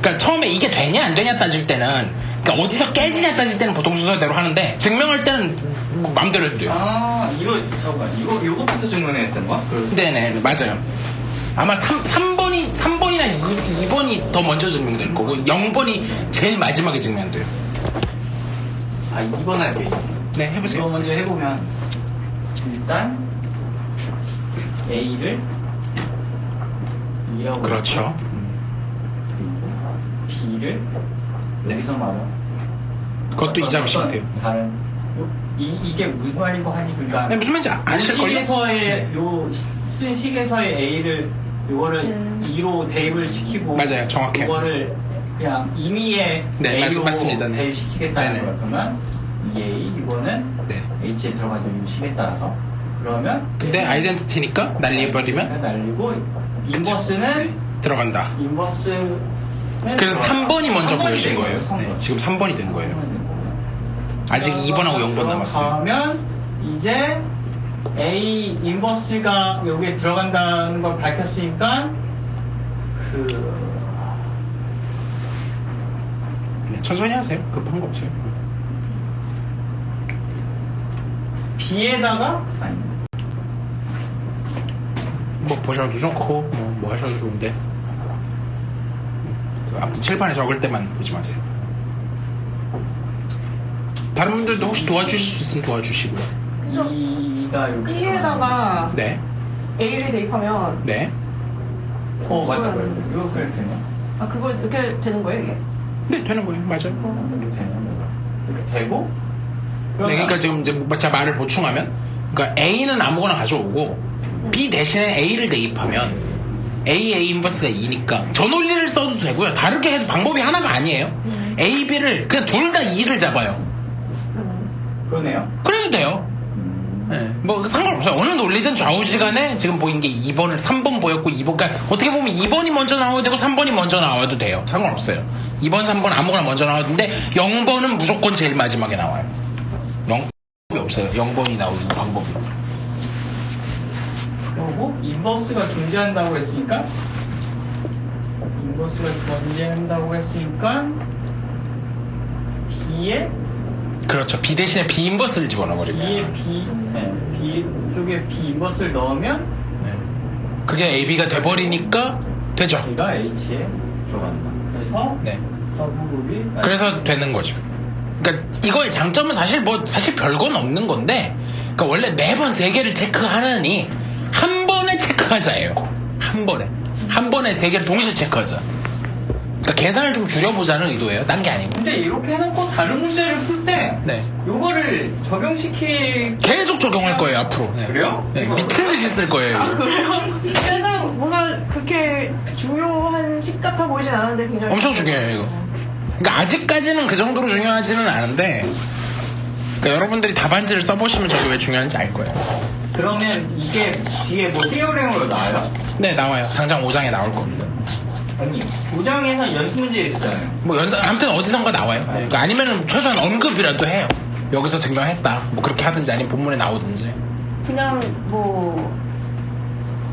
그러니까 처음에 이게 되냐 안 되냐 따질 때는 그러니까 어디서 깨지냐 따질 때는 보통 순서대로 하는데 증명할 때는 뭐 맘대로 해도 돼요. 아, 이거, 잠깐만. 요거부터 증명해야 했던 거야? 네네, 맞아요. 아마 3번이나 2번이 더 먼저 증명될 거고 0번이 제일 마지막에 증명돼요. 아, 2번 할게. 네, 해보세요. 이거 먼저 해보면, 일단, A를 2라고. 그렇죠. B를 네. 여기서 말아. 그것도 이자하시면 돼요. 다른 이게 무슨 말이고 하니 그러니까 네, 무슨 말인지 아실걸요? 식에서의 쓴 식에서의 A를 요거를 2로 대입을 시키고 맞아요, 정확해요. 요거를 그냥 임의의 네, A로 맞습니다. 네. 대입시키겠다는 네네. 거야. 그러면 이 A 이거는 네. H에 들어가죠. 이 식에 따라서 그러면 근데 아이덴티티니까 날려버리면 날리고 인버스는 네, 들어간다. 인버스는 그래서 3번이 먼저 3번이 보여진 된 거예요. 네, 지금 3번이 된 거예요. 아직 2번하고 0번 남았어요. 그러면 이제 A 인버스가 여기에 들어간다는 걸 밝혔으니까 네, 천천히 하세요. 급한 거 없어요. B에다가 아니 뭐 보셔도 좋고 뭐 하셔도 좋은데 아무튼 칠판에 적을 때만 보지 마세요. 다른 분들도 혹시 도와주실 수 있으면 도와주시고요. B가 여기 B에다가 네, A를 대입하면 네, 맞다 그래. 이거 그래 되네. 아 그거 이렇게 되는 거예요 이게? 네 되는 거예요. 맞아요. 이렇게 되네. 이렇게 되고 네, 그러니까 지금 이제 제가 말을 보충하면, 그러니까 A는 아무거나 가져오고 B 대신에 A를 대입하면 A 인버스가 2니까 저 논리를 써도 되고요. 다르게 해도 방법이 하나가 아니에요. A, B를 그냥 둘 다 2를 잡아요. 그러네요. 그래도 돼요. 네. 뭐 상관없어요. 어느 논리든 좌우지간에 지금 보인 게 2번을 3번 보였고 2번, 그러니까 어떻게 보면 2번이 먼저 나와도 되고 3번이 먼저 나와도 돼요. 상관없어요. 2번, 3번 아무거나 먼저 나와도 되는데 0번은 무조건 제일 마지막에 나와요. 0번이 없어요. 0번이 나오는 방법이. 그리고 인버스가 존재한다고 했으니까 B에 그렇죠. B 대신에 B 인버스를 집어넣어버리면 B 쪽에 B 인버스를 넣으면 그게 AB가 돼버리니까 되죠. B가 H에 들어간다. 그래서 네. 서브그룹이 그래서 되는 거죠. 그러니까 이거의 장점은 사실 별건 없는 건데, 그러니까 원래 매번 3개를 체크하느니 한 번에 체크하자예요. 한 번에 3개를 동시에 체크하자. 그러니까 계산을 좀 줄여보자는 의도예요. 딴 게 아니고. 근데 이렇게 해놓고 다른 문제를 풀 때 네. 요거를 적용시키 계속 적용할 거예요 앞으로. 네. 그래요? 네, 미친 듯이 쓸 거예요. 아, 이거. 그래요? 일단 뭔가 그렇게 중요한 식 같아 보이진 않은데 굉장히 엄청 중요해요 이거. 그러니까 아직까지는 그 정도로 중요하지는 않은데, 그러니까 여러분들이 답안지를 써보시면 저게 왜 중요한지 알 거예요. 그러면 이게 뒤에 뭐 티어링으로 나와요? 네, 나와요. 당장 5장에 나올 겁니다. 아니 5장에서 연습 문제 있었잖아요. 뭐 아무튼 어디선가 나와요. 네. 그러니까 아니면은 최소한 언급이라도 해요. 여기서 증명했다. 뭐 그렇게 하든지 아니면 본문에 나오든지. 그냥 뭐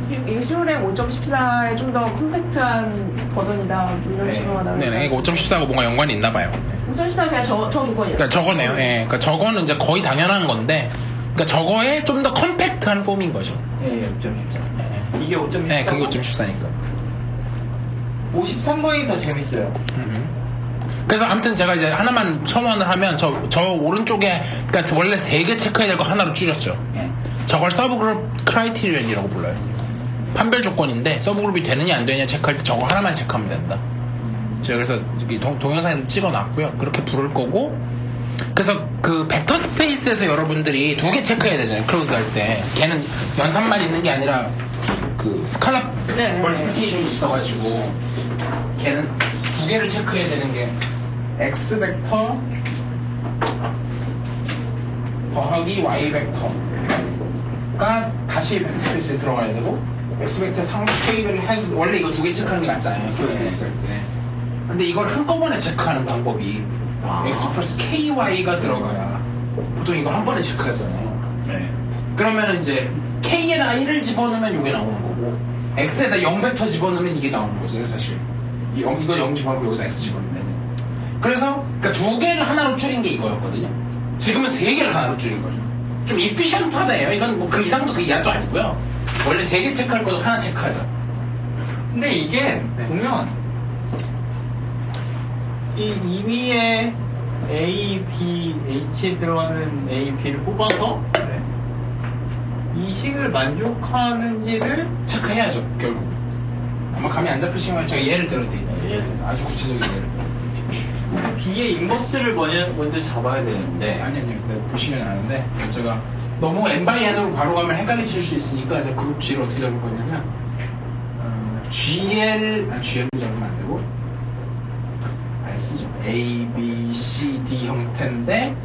이게 시오렘 5.14의 좀 더 컴팩트한 버전이다 뭐 이런 네. 식으로 하다가 네네. 이거 5.14하고 뭔가 연관이 있나 봐요. 5.14 그냥 저 조건이에요. 그러니까 저거네요. 예. 그러니까 저거는 이제 거의 당연한 건데, 그러니까 저거에 좀 더 컴팩트한 폼인 거죠. 네, 5.14. 이게 5.14. 네, 그게 5.14니까. 53번이 더 재밌어요. 그래서 아무튼 제가 이제 하나만 첨언을 하면 저 오른쪽에, 그러니까 원래 3개 체크해야 될 거 하나로 줄였죠. 네. 저걸 서브그룹 크라이테리언이라고 불러요. 판별 조건인데 서브그룹이 되느냐 안 되느냐 체크할 때 저거 하나만 체크하면 된다. 제가 그래서 여기 동영상에도 찍어놨고요. 그렇게 부를 거고, 그래서 그 벡터 스페이스에서 여러분들이 2개 체크해야 되잖아요. 클로즈 할 때. 걔는 연산만 있는 게 아니라 그 스칼라 네. 멀티플리케이션이 있어가지고 걔는 2개를 체크해야 되는 게 X 벡터 더하기 Y 벡터가 다시 벡터 스페이스에 들어가야 되고, X 벡터 상수 K를 원래 이거 2개 체크하는 게 낫잖아요. 클로즈 있을 때. 근데 이걸 한꺼번에 체크하는 방법이 X 플러스 KY가 들어가야 보통 이거 한 번에 체크하잖아요. 네. 그러면 이제 K에다 1을 집어넣으면 이게 나오는 거고, X에다 0벡터 집어넣으면 이게 나오는 거죠, 사실. 이거 0 집어넣고 여기다 X 집어넣으면. 그래서 그러니까 2개를 하나로 줄인 게 이거였거든요. 지금은 3개를 하나로 줄인 거죠. 좀 이피션트하다예요. 이건 뭐 그 이상도 그 이하도 아니고요. 원래 3개 체크할 거도 하나 체크하자. 근데 이게 네. 보면 이 위에 A, B, H에 들어가는 A, B를 뽑아서 이 식을 만족하는지를 체크해야죠, 결국. 아마 감이 안 잡히시면 제가 예를 들어도 돼요. 아주 구체적인 예를. B의 인버스를 먼저 잡아야 되는데 아니요. 보시면 아는데, 제가 너무 N바이N으로 바로 가면 헷갈리실 수 있으니까 제가 그룹 G를 어떻게 잡을 거냐면, GL로 잡으면 안 되고, S죠. A, B, C, D 형태인데,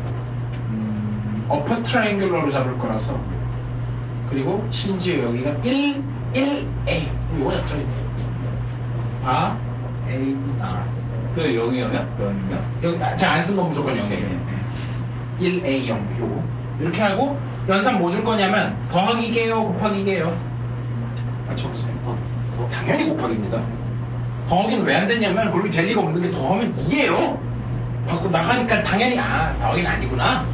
어퍼 트라이앵귤러로 잡을 거라서, 그리고 심지어 여기가 1, A. 이거 잡죠, 이거. A, R. 그 0이면? 여기 제가 안 쓴 건 무조건 0이에요. 1A 0 요거 이렇게 하고, 연산 뭐 줄 거냐면 더하기게요 곱하기게요. 맞춰보세요. 당연히 곱하기입니다. 더하기는 왜 안 되냐면 그렇게 될 리가 없는 게 더하면 2예요. 밖으로 나가니까 당연히 더하기는 아니구나,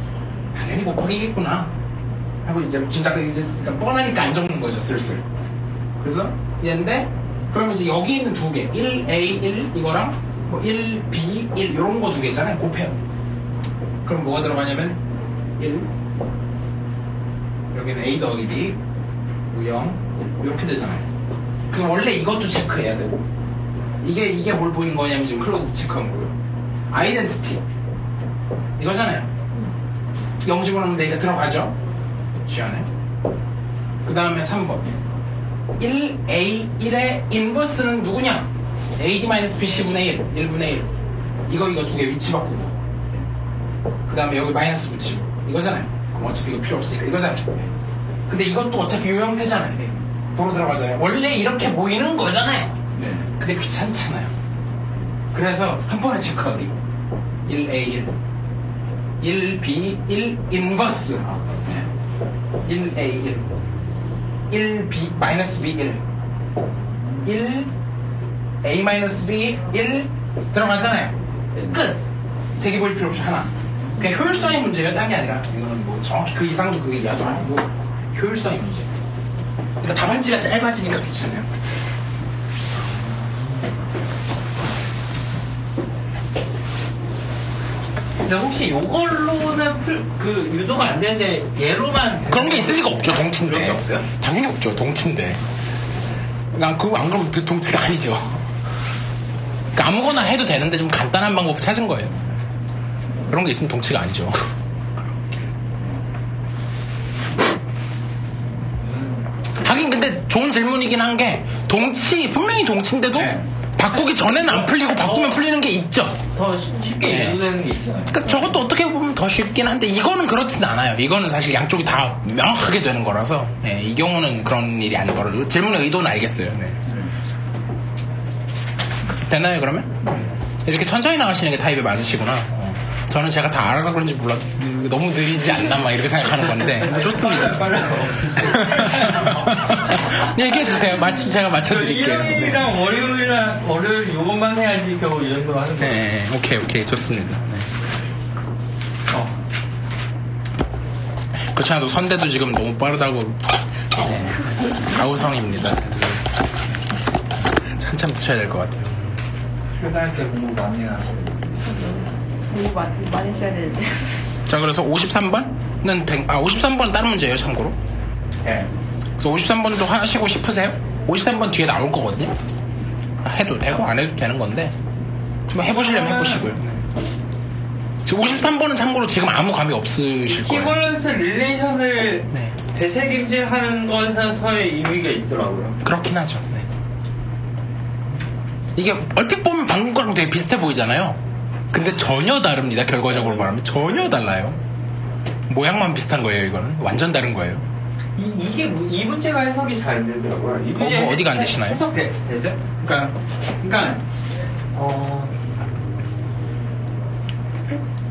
당연히 곱하기겠구나 하고 이제 짐작, 이제 뻔하니까 안 적는 거죠, 슬슬. 그래서 얘인데, 그러면 이제 여기 있는 2개 1A 1 이거랑 뭐 1B 1 이런 거 2개잖아요. 곱해요. 그럼 뭐가 들어가냐면 1, 여기는 A 더하기 B 0 이렇게 되잖아요. 그래서 원래 이것도 체크해야 되고, 이게 뭘 보인 거냐면 지금 클로즈 체크한 거예요. 아이덴티티 이거잖아요. 0 집어넣으면 내가 들어가죠, G 안에. 그 다음에 3번 1A1의 인버스는 누구냐? AD-BC분의 1, 1분의 1. 이거 두 개 위치 바꾸고. 그 다음에 여기 마이너스 붙이고. 이거잖아요. 어차피 이거 필요 없으니까 이거잖아요. 근데 이것도 어차피 요 형태잖아요. 도로 들어가잖아요. 원래 이렇게 보이는 거잖아요. 네. 근데 귀찮잖아요. 그래서 한 번에 체크하기. 1A1, 1B, 1 인버스. 1A1, 1B, 마이너스 B, 1. 1, A 마이너스 B, 1 들어가잖아요. 끝! 세 개 보일 필요 없이 하나. 그냥 효율성의 문제예요. 딴 게 아니라. 이거는 뭐 정확히 그 이상도 그게 이하도 아니고 효율성의 문제. 그러니까 답안지가 짧아지니까 좋잖아요. 근데 혹시 요걸로는 유도가 안 되는데 얘로만 그런 게 있을 리가 없죠. 동치인데. 그런 게 없어요? 당연히 없죠. 동치인데. 그거 안 그러면 동치가 아니죠. 그러니까 아무거나 해도 되는데 좀 간단한 방법 찾은 거예요. 그런 게 있으면 동치가 아니죠. 하긴 근데 좋은 질문이긴 한 게 분명히 동치인데도 네. 바꾸기 전에는 안 풀리고 바꾸면 풀리는 게 있죠. 더 쉽게 네. 유도되는 게 있잖아요. 그러니까 저것도 어떻게 보면 더 쉽긴 한데 이거는 그렇진 않아요. 이거는 사실 양쪽이 다 명확하게 되는 거라서 이 경우는 그런 일이 아닌 거라서 질문의 의도는 알겠어요. 네. 그래서 되나요 그러면? 이렇게 천천히 나가시는 게 타입에 맞으시구나. 저는 제가 다 알아서 그런지 몰라 너무 느리지 않나 막 이렇게 생각하는 건데 좋습니다. 얘기해 주세요. 제가 맞춰드릴게요. 일요일이랑 월요일 요것만 해야지 겨우 이 정도 하는 거예요. 네, 오케이 좋습니다. 네. 그렇지 않아도 선대도 지금 너무 빠르다고 가우성입니다. 한참 붙여야 될 것 같아요. 초등학교 때 공부 많이 하시는 공부 많이 했어야 되는데. 자, 그래서 53번은 53번은 다른 문제예요, 참고로. 네. 그래서 53번도 하시고 싶으세요? 53번 뒤에 나올 거거든요. 해도 되고 안 해도 되는 건데 좀 해보시려면 해보시고요. 지금 53번은 참고로 지금 아무 감이 없으실 거예요. 이퀄런스 릴레이션을 네. 되새김질하는 것에서의 의미가 있더라고요. 그렇긴 하죠. 네. 이게 얼핏 보면 방금 거랑 되게 비슷해 보이잖아요. 근데 전혀 다릅니다. 결과적으로 말하면 전혀 달라요. 모양만 비슷한 거예요. 이거는 완전 다른 거예요. 이 문제가 해석이 잘 안 되더라고요. 이 문제 뭐 어디가 안 되시나요? 해석 되죠? 그러니까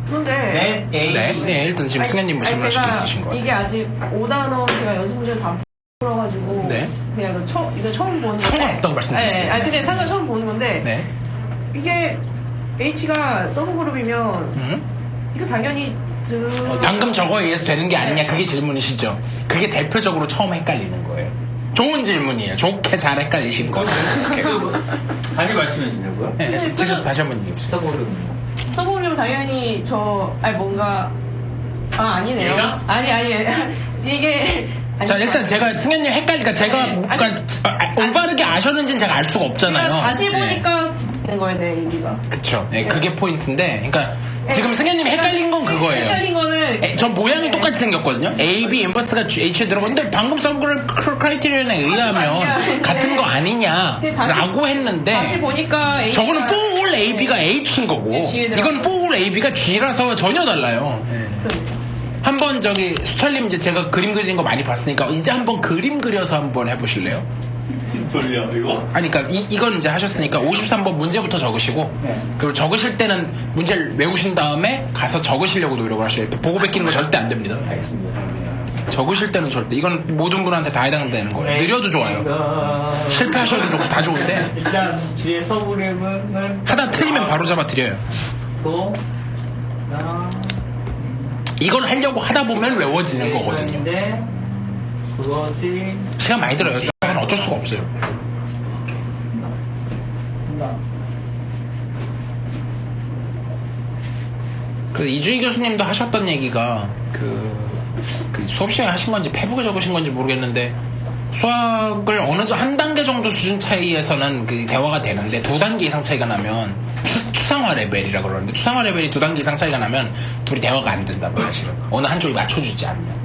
근데 네, 일단 지금 승현님 뭐 질문하실 게 있으신 것 같아요. 이게 아직 5단어 제가 연습 문제를 다 풀어가지고 네. 그냥 이거 처음 보는 건데 상관없다고 말씀드렸어요. 네, 아니 근데 상관 처음 보는 건데 네. 이게 H가 서브 그룹이면 이거 당연히 방금 저거에 의해서 되는 게 아니냐 그게 질문이시죠. 그게 대표적으로 처음 헷갈리는 거예요. 좋은 질문이에요. 좋게 잘 헷갈리신 거예요. 다시 말씀해 주냐고요? 네, 직접 다시 한번 얘기해 보세요. 서브 그룹이면 당연히 뭔가 아니네요. 얘가? 아니 이게 자, 일단 제가 승현님 헷갈리니까 제가 네. 올바르게 아셨는지는 제가 알 수가 없잖아요. 그러니까 다시 네. 보니까 되는 거예요, 내 얘기가. 그쵸. 네, 그게 포인트인데, 그러니까 지금 승현님 헷갈린 건 그거예요. 헷갈린 거는 저 모양이 똑같이 생겼거든요. A, B 인버스가 H에 들어갔는데 방금 서브 크라이테리언에 의하면 같은 거 아니냐라고 했는데 다시 보니까 H가 저거는 for all AB가 H인 거고 뒤에 들어가. 이건 for all AB가 G라서 전혀 달라요. 한번 수철님 이제 제가 그림 그리는 거 많이 봤으니까 이제 한번 그림 그려서 한번 해보실래요? 돌려 이거? 아니 그러니까 이건 이제 하셨으니까 53번 문제부터 적으시고 그리고 적으실 때는 문제를 외우신 다음에 가서 적으시려고 노력을 하셔야 돼요. 보고 베끼는 거 절대 안 됩니다. 알겠습니다. 적으실 때는 절대 이건 모든 분한테 다 해당되는 거예요. 느려도 좋아요. 실패하셔도 좋고 다 좋은데 일단 뒤에 서브랩은 하다 틀리면 바로 잡아 드려요. 또 이걸 하려고 하다 보면 외워지는 거거든요. 그것이 시간 많이 들어요. 수학은 어쩔 수가 없어요. 그래서 이주희 교수님도 하셨던 얘기가 그 수업 시간에 하신 건지 페북에 적으신 건지 모르겠는데 수학을 한 단계 정도 수준 차이에서는 그 대화가 되는데 2단계 이상 차이가 나면 추상화 레벨이라 그러는데 추상화 레벨이 2단계 이상 차이가 나면 둘이 대화가 안 된다고 사실은 어느 한쪽이 맞춰주지 않으면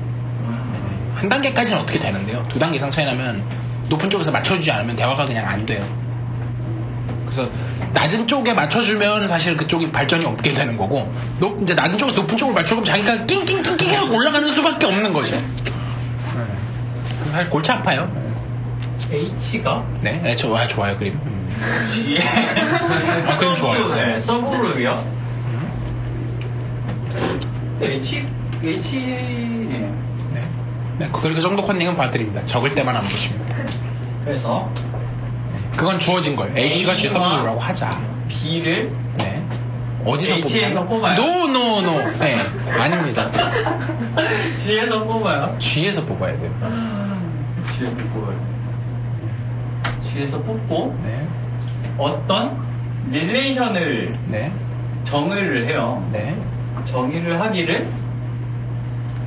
한 단계까지는 어떻게 되는데요 2단계 이상 차이 나면 높은 쪽에서 맞춰주지 않으면 대화가 그냥 안 돼요. 그래서 낮은 쪽에 맞춰주면 사실 그쪽이 발전이 없게 되는 거고, 이제 낮은 쪽에서 높은 쪽을 맞추면 자기가 낑낑낑낑 하고 올라가는 수밖에 없는 거죠. 사실 골치 아파요. H가 네, 좋아요 그림. G에 그림 좋아요. 네, 서브그룹이요. H 네. 그 정도 컨닝은 봐드립니다. 적을 때만 안 보시면. 그래서 그건 주어진 거예요. H가 G 서브그룹이라고 하자. B를 네. 어디서 H에서 뽑아요? No. 네, 아닙니다. G에서 뽑아요. G에서 뽑아야 돼요. G에서 뽑아요. G에서 뽑고 네, 어떤 릴레이션을 네, 정의를 해요. 네. 정의를 하기를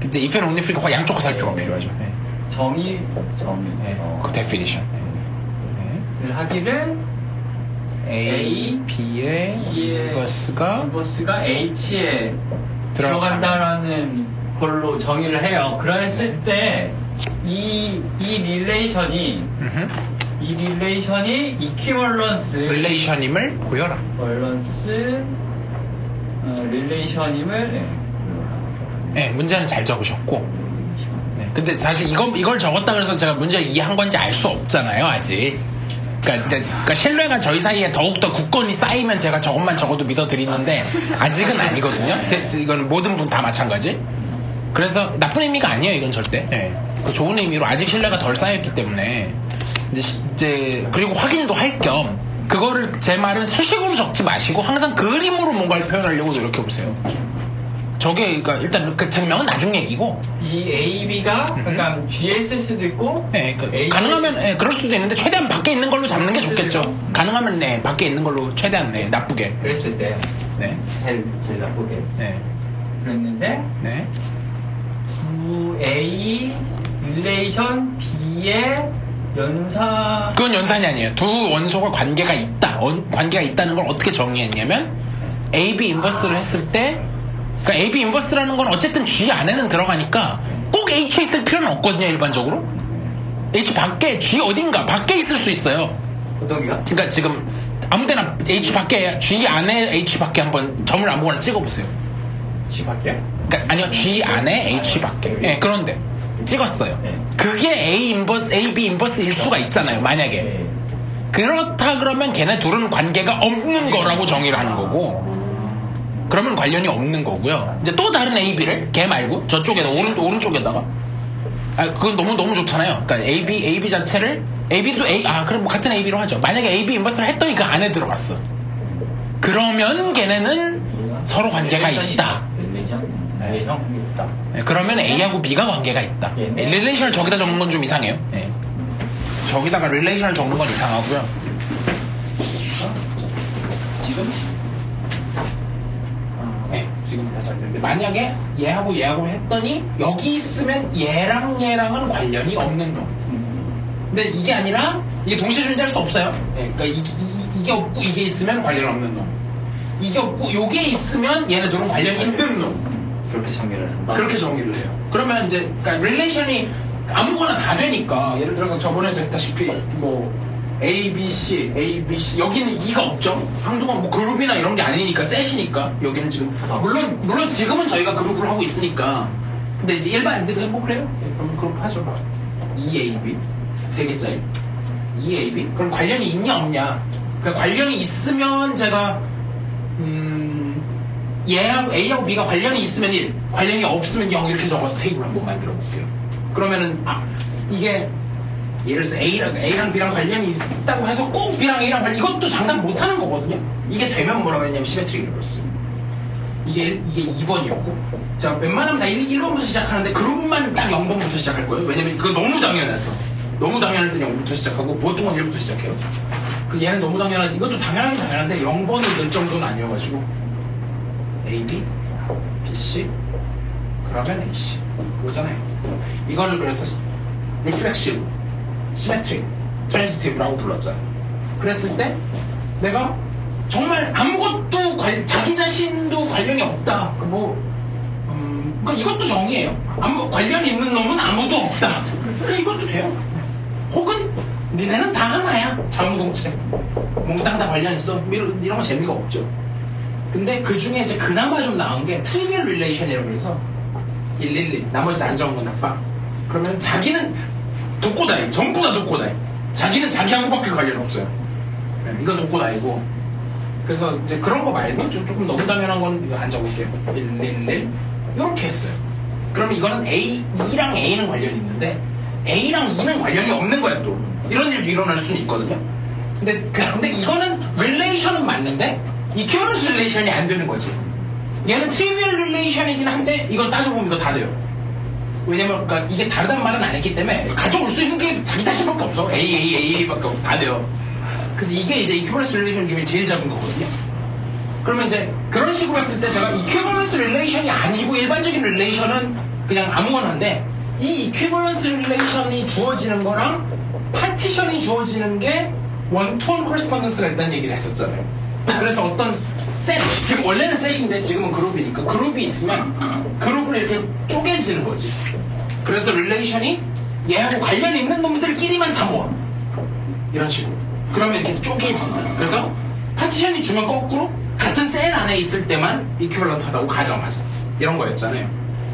이제 if and only free 양쪽 살펴가 필요하죠. 네. 정의 네. 그 definition. 를 하기를 A, B의 인버스가 인버스가 H에 들어간다라는 걸로 정의를 해요. 그랬을 때 이 릴레이션이 이퀴벌런스 릴레이션임을 보여라. 릴레이션임을 네, 문제는 잘 적으셨고. 네, 근데 사실 이걸 적었다 그래서 제가 문제를 이해한 건지 알 수 없잖아요, 아직. 그러니까 신뢰가 저희 사이에 더욱더 굳건히 쌓이면 제가 저것만 적어도 믿어드리는데 아직은 아니거든요. 이건 모든 분 다 마찬가지. 그래서 나쁜 의미가 아니에요, 이건 절대. 네. 그 좋은 의미로 아직 신뢰가 덜 쌓였기 때문에 이제 그리고 확인도 할 겸 그거를 제 말은 수식으로 적지 마시고 항상 그림으로 뭔가를 표현하려고 노력해 보세요. 저게 그러니까 일단 그 증명은 나중 얘기고. 이 AB가 그러니까 G에 있을 수도 있고 네, 가능하면 네, 그럴 수도 있는데 최대한 밖에 있는 걸로 잡는 게 좋겠죠. 가능하면 네, 밖에 있는 걸로 최대한 네, 나쁘게. 그랬을 때 네, 제일 나쁘게 네, 그랬는데 네. 2A 릴레이션 B의 연사 그건 연산이 아니에요. 두 원소가 관계가 있다. 관계가 있다는 걸 어떻게 정의했냐면 AB 인버스를 했을 때, 그러니까 AB 인버스라는 건 어쨌든 G 안에는 들어가니까 꼭 H에 있을 필요는 없거든요, 일반적으로. H 밖에, G 어딘가 밖에 있을 수 있어요. 어떤 기가? 그러니까 지금 아무데나 H 밖에, G 안에 H 밖에 한번 점을 아무거나 찍어보세요. G 밖에? 그러니까 아니요, G 안에 H 밖에. 네, 그런데 찍었어요. 그게 AB 인버스일 수가 있잖아요, 만약에. 그렇다 그러면 걔네 둘은 관계가 없는 거라고 정의를 하는 거고, 그러면 관련이 없는 거고요. 이제 또 다른 AB를 걔 말고 저쪽에다 오른쪽에다가, 그건 너무 좋잖아요. 그러니까 AB 자체를 AB도 그럼 뭐 같은 AB로 하죠. 만약에 AB 인버스를 했더니 그 안에 들어갔어. 그러면 걔네는 서로 관계가 있다. 릴레이션 있다. 네, 그러면 A하고 B가 관계가 있다. 릴레이션을 저기다 적는 건 좀 이상해요. 네. 저기다가 릴레이션을 적는 건 이상하고요. 지금? 네, 지금 다 잘 되는데 만약에 얘하고 했더니 여기 있으면 얘랑은 관련이 없는 놈. 근데 이게 아니라 이게 동시에 존재할 수 없어요. 네, 그러니까 이게 없고 이게 있으면 관련 없는 놈. 이게 없고 요게 있으면 얘네들은 관련이 있는 놈. 그렇게 정의를 한다. 그렇게 정의를 해요. 그러면 이제 그러니까 릴레이션이 아무거나 다 되니까, 예를 들어서 저번에도 했다시피 뭐 A, B, C 여기는 E가 없죠. 한동안 뭐 그룹이나 이런 게 아니니까 셋이니까 여기는 지금 물론 지금은 저희가 그룹을 하고 있으니까. 근데 이제 일반인들 해볼래요? 그럼 그룹 하죠. EAB 3개짜리 EAB 그럼 관련이 있냐 없냐. 그러니까 관련이 있으면 제가 얘하고 A하고 B가 관련이 있으면 1, 관련이 없으면 0 이렇게 적어서 테이블 한번 만들어 볼게요. 그러면은 이게 예를 들어서 A랑 B랑 관련이 있다고 해서 꼭 B랑 A랑 이것도 장담 못하는 거거든요. 이게 되면 뭐라고 했냐면 시메트릭 리버스. 이게 2번이었고 자 웬만하면 다 1번부터 시작하는데 그룹만 딱 0번부터 시작할 거예요. 왜냐면 그거 너무 당연해서. 너무 당연할 때는 0부터 시작하고 보통은 1부터 시작해요. 얘는 너무 당연한, 이것도 당연하긴 당연한데 0번을 넣을 정도는 아니어가지고 A, B, B, C 그러면 A, C 그거잖아요. 이거를 그래서 리플렉시브, 시메트릭, 트랜지티브라고 불렀잖아요. 그랬을 때 내가 정말 아무것도 자기 자신도 관련이 없다. 그러니까 이것도 정의예요. 관련이 있는 놈은 아무도 없다. 이것도 돼요. 혹은 니네는 다 하나야. 자원공체. 몽땅 다 관련 있어. 이런 거 재미가 없죠. 근데 그 중에 이제 그나마 좀 나은 게 트리비얼 릴레이션이라고 해서 111. 나머지 안 적은 건 나빠. 그러면 자기는 독고다이. 전부 다 독고다이. 자기는 자기하고밖에 관련 없어요. 이건 독고다이고. 그래서 이제 그런 거 말고 조금 너무 당연한 건 이거 안 적을게요. 111. 이렇게 했어요. 그러면 이거는 E랑 A는 관련이 있는데 A랑 E는 관련이 없는 거야 또. 이런 일도 일어날 수는 있거든요. 근데 이거는 릴레이션은 맞는데 이퀴벌런스 릴레이션이 안 되는 거지. 얘는 트리비얼 릴레이션이긴 한데 이건 따져보면 이거 다 돼요. 왜냐면 그러니까 이게 다르단 말은 안 했기 때문에 가져올 수 있는 게 자기 자신밖에 없어. A밖에 없어. 다 돼요. 그래서 이게 이제 이퀴벌런스 릴레이션 중에 제일 작은 거거든요. 그러면 이제 그런 식으로 했을 때 제가 이퀴벌런스 릴레이션이 아니고 일반적인 릴레이션은 그냥 아무거나인데 이 이퀴벌런스 릴레이션이 주어지는 거랑 파티션이 주어지는 게 원투원 코레스폰던스가 있다는 얘기를 했었잖아요. 그래서 어떤 셋, 지금 원래는 셋인데 지금은 그룹이니까 그룹이 있으면 그룹을 이렇게 쪼개지는 거지. 그래서 릴레이션이 얘하고 관련 있는 놈들끼리만 다 모아. 이런 식으로. 그러면 이렇게 쪼개진다. 그래서 파티션이 주면 거꾸로 같은 셀 안에 있을 때만 이퀴벌런트하다고 가정하자. 이런 거였잖아요.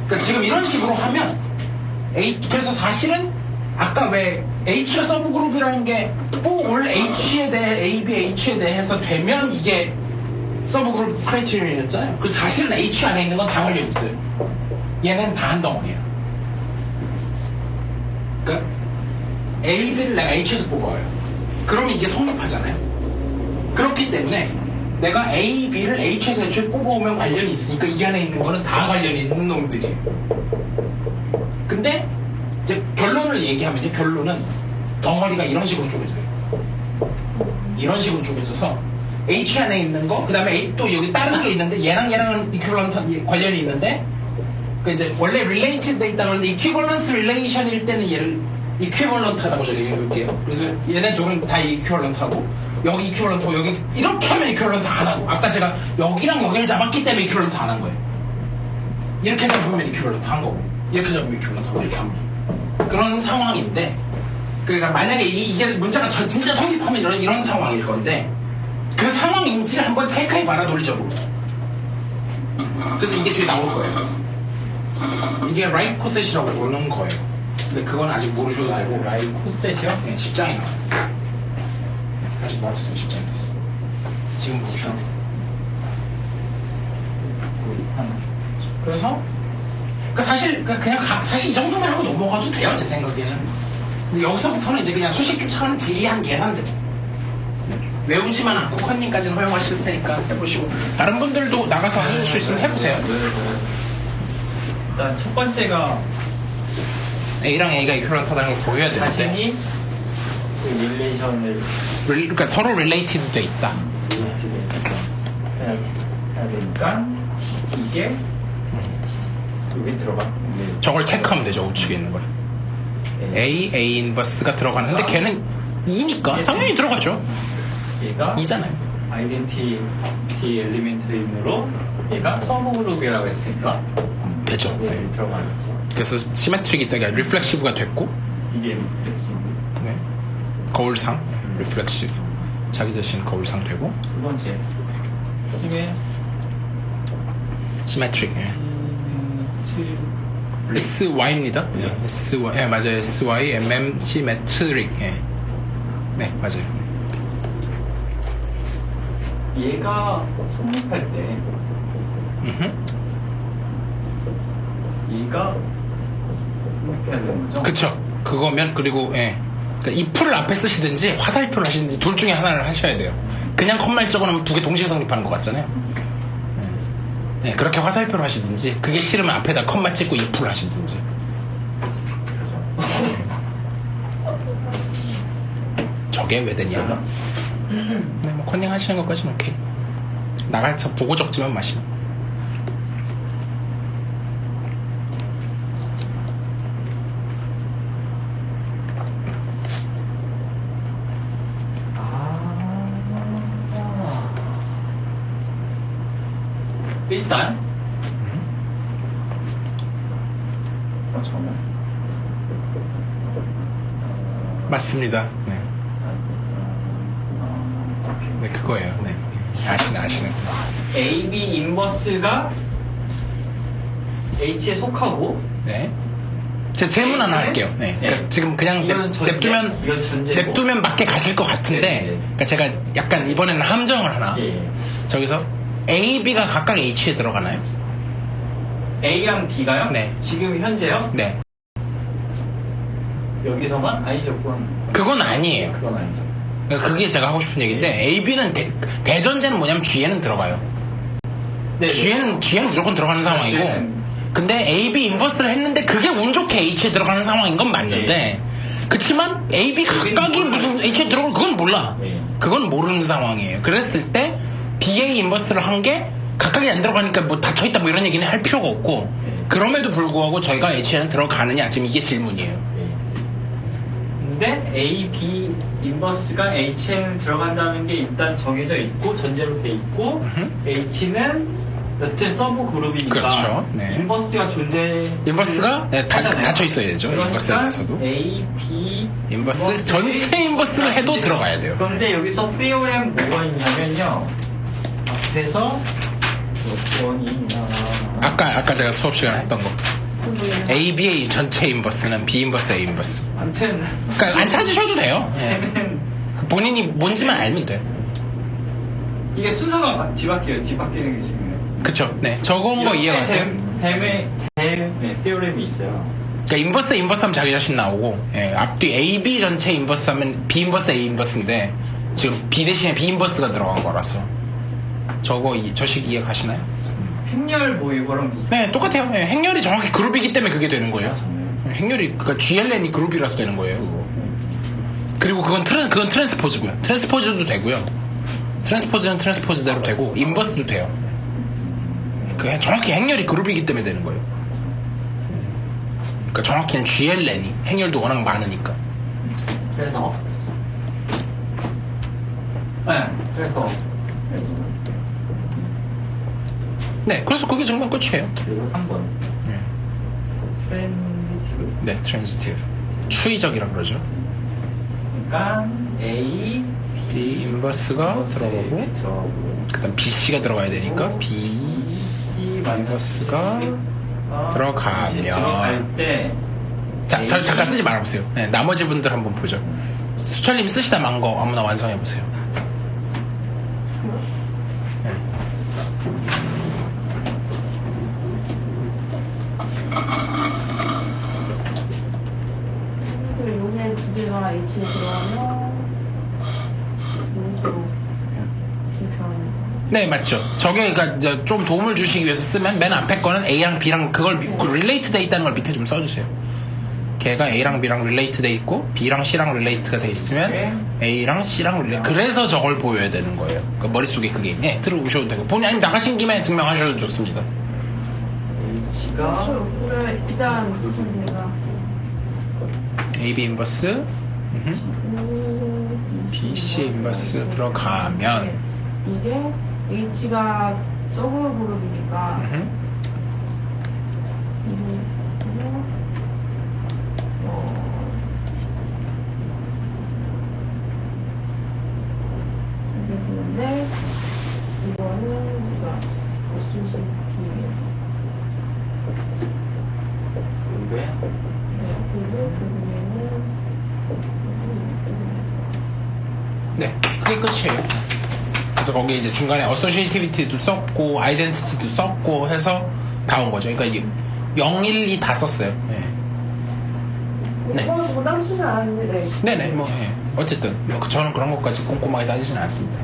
그러니까 지금 이런 식으로 하면 그래서 사실은 아까 왜 H가 서브그룹이라는 게 올 H에 대해 A, B, H에 대해서 되면 이게 서브그룹 크라이테리언이었잖아요. 그래서 사실은 H 안에 있는 건 다 관련 있어요. 얘는 다 한 덩어리야. 그러니까 A, B를 내가 H에서 뽑아요. 그러면 이게 성립하잖아요. 그렇기 때문에 내가 A, B를 H에서 애초에 뽑아오면 관련이 있으니까 이 안에 있는 거는 다 관련이 있는 놈들이에요. 근데 이제 결론을 얘기하면 이제 결론은 덩어리가 이런 식으로 쪼개져요. 이런 식으로 쪼개져서 H 안에 있는 거, 그 다음에 또 여기 다른 게 있는데 얘랑은 이퀴벌런트 관련이 있는데 그 이제 원래 related 돼 있다고 하는데 이퀴벌런스 릴레이션일 때는 얘를 이퀴벌런트하다고 저기 읽을게요. 그래서 얘네 둘은 다 이퀴벌런트하고 여기 이퀴벌런트하고 여기 이렇게 하면 이퀴벌런트 안 하고 아까 제가 여기랑 여기를 잡았기 때문에 이퀴벌런트 안 한 거예요. 이렇게 잡으면 이퀴벌런트 한 거고 이렇게 잡으면 이퀴벌런트 하고 이렇게 하면 그런 상황인데 그러니까 만약에 이게 문제가 진짜 성립하면 이런 상황일 건데 그 상황 인지를 한번 체크해봐라 논리적으로. 그래서 이게 뒤에 나올 거예요. 이게 right coset이라고 부르는 거예요. 근데 그건 아직 모르셔도 되고 라이 코셋이요? 네, 10장이 나와요. 아직 멀었어요. 10장이라서 지금 모르셔도 돼요. 그래서 사실 이 정도만 하고 넘어가도 돼요. 제 생각에는. 근데 여기서부터는 이제 그냥 수식 쫓아가는 지리한 계산들. 외우지만 않고 컨닝까지는 허용하실 테니까 해보시고 다른 분들도 나가서 하실 수 있으면 해보세요. 일단 첫 번째가 A랑 A가 이퀄런트하다는 걸 보여야 되는데 자신이 그 릴레이션을 그러니까 서로 related 돼 있다. 해야 되니까 이게 여기 들어가. 저걸 체크하면 되죠. 우측에 있는 걸. A 인버스가 들어가는데 걔는 2니까 당연히 들어가죠. 얘가 2잖아요. 아이덴티티 엘리멘트로 얘가 서브그룹이라고 했으니까 되죠. 얘 들어가는 거죠. 그래서 시메트릭이 있다가 리플렉시브가 됐고 이게 리플렉시브. 네. 거울상 리플렉시브 자기 자신 거울상 되고 두 번째 시메트릭 SY입니다. SY 예, 맞아요. SY MM 시메트릭 네 맞아요. 얘가 성립할 때 얘가 성립해야 되는 거죠? 그쵸. 그거면 그리고 그러니까 if를 앞에 쓰시든지 화살표를 하시든지 둘 중에 하나를 하셔야 돼요. 그냥 컴말 적어놓으면 두 개 동시에 성립하는 것 같잖아요. 네, 그렇게 화살표를 하시든지 그게 싫으면 앞에다 컴마 찍고 if를 하시든지. 저게 왜 되냐? 네, 뭐 컨닝 하시는 것까지는 오케이. 나가서 보고 적지만 마시면. 일단 맞습니다. 네. 네, 그거예요. 네. 아시네. AB 인버스가 H에 속하고 네. 제 질문 하나 할게요. 네. 그러니까 지금 그냥 이건 전제, 이건 전제고. 냅두면 맞게 가실 것 같은데, 네, 네. 그러니까 제가 약간 이번에는 함정을 하나. 예. 저기서 A, B가 각각 H에 들어가나요? A랑 B가요? 네. 지금 현재요? 네. 여기서만? 아니죠. 그건 아니에요. 그건 아니죠. 그러니까 그게 제가 하고 싶은 얘기인데, A, B는 대전제는 뭐냐면 G에는 들어가요. 네. G에는 무조건 들어가는 상황이고, G는 근데 A, B 인버스를 했는데 그게 운 좋게 H에 들어가는 상황인 건 맞는데, 그치만 A, B 각각이 무슨 H에 들어가는 그건 몰라. 네. 그건 모르는 상황이에요. 그랬을 때 BA 인버스를 한 게 각각이 안 들어가니까 뭐 닫혀있다 뭐 이런 얘기는 할 필요가 없고, 그럼에도 불구하고 저희가 H에는 들어가느냐, 지금 이게 질문이에요. 근데 A, B 인버스가 H에는 들어간다는 게 일단 정해져 있고 전제로 돼 있고 H는 여튼 서브 그룹이니까 그렇죠. 네. 인버스가 인버스가 하잖아요. 닫혀 있어야 되죠. 그러니까 인버스에 대해서도. A, B 인버스 전체 인버스를 해도 들어가야 돼요. 그런데 여기서 theorem 뭐가 있냐면요. 앞에서 몇 번이나 아까 제가 수업 시간에 했던 거. A, B의 전체 인버스는 B 인버스, A 인버스. 아무튼 그러니까 안 찾으셔도 돼요. 예. 본인이 뭔지만 알면 돼. 이게 순서가 뒤바뀌는 게 중요해요. 그쵸. 네. 적은 거 이해 갔어요? 댐의 theorem이 있어요. 그러니까 인버스 하면 자기 자신 나오고, 예. 앞뒤 A, B 전체 인버스 하면 B 인버스, A 인버스인데, 지금 B 대신에 B 인버스가 들어간 거라서. 저식 이해 가시나요? 행렬 뭐 이거랑 비슷해. 네, 똑같아요. 예. 행렬이 정확히 그룹이기 때문에 그게 되는 거예요. 행렬이, 그러니까 GLN이 그룹이라서 되는 거예요, 그거. 그리고 그건 트랜스포즈고요. 트랜스포즈도 되고요. 트랜스포즈는 트랜스포즈대로 되고, 인버스도 돼요. 그 정확히 행렬이 그룹이기 때문에 되는 거예요. 그러니까 정확히는 GLN이 행렬도 워낙 많으니까. 그래서 네, 그래서 그게 정말 끝이에요. 그리고 3번 네. 트랜지티브. 네, 트랜지티브. 추이적이라 그러죠. 그러니까 A, B 인버스가 들어가고, 그다음 BC가 들어가야 되니까 B C 인버스가 들어가면. 때 자, 잠깐 쓰지 말아보세요. 네, 나머지 분들 한번 보죠. 수철님 쓰시다 만 거 아무나 완성해보세요. 네. 요게 두 개가 H에 들어가면 이쪽으로 들어가는 네, 맞죠. 저게, 그러니까, 이제 좀 도움을 주시기 위해서 쓰면, 맨 앞에 거는 A랑 B랑 그걸, 릴레이트 돼 있다는 걸 밑에 좀 써주세요. 걔가 A랑 B랑 릴레이트 돼 있고, B랑 C랑 릴레이트가 돼 있으면, A랑 C랑 릴레이트. 그래서 저걸 보여야 되는 거예요. 그 머릿속에 그게. 네, 들어오셔도 되고. 본인 아니면 나가신 김에 증명하셔도 좋습니다. H가 그래 일단 내가 AB 인버스, BC 인버스 들어가면, 이게 H가 서브 그룹이니까 이게 되는데 이거는 우리가 어스튜션 D에서 왜? 그리고 결국에는 네, 그게 끝이에요. 그래서 거기 이제 중간에 어소시에이티비티도 썼고, 아이덴티티도 썼고 해서 다 온 거죠. 그러니까 0, 1, 2 다 썼어요. 네. 네. 뭐 따로 쓰지 않았는데 네. 네네, 뭐, 예. 어쨌든, 뭐, 저는 그런 것까지 꼼꼼하게 따지진 않습니다.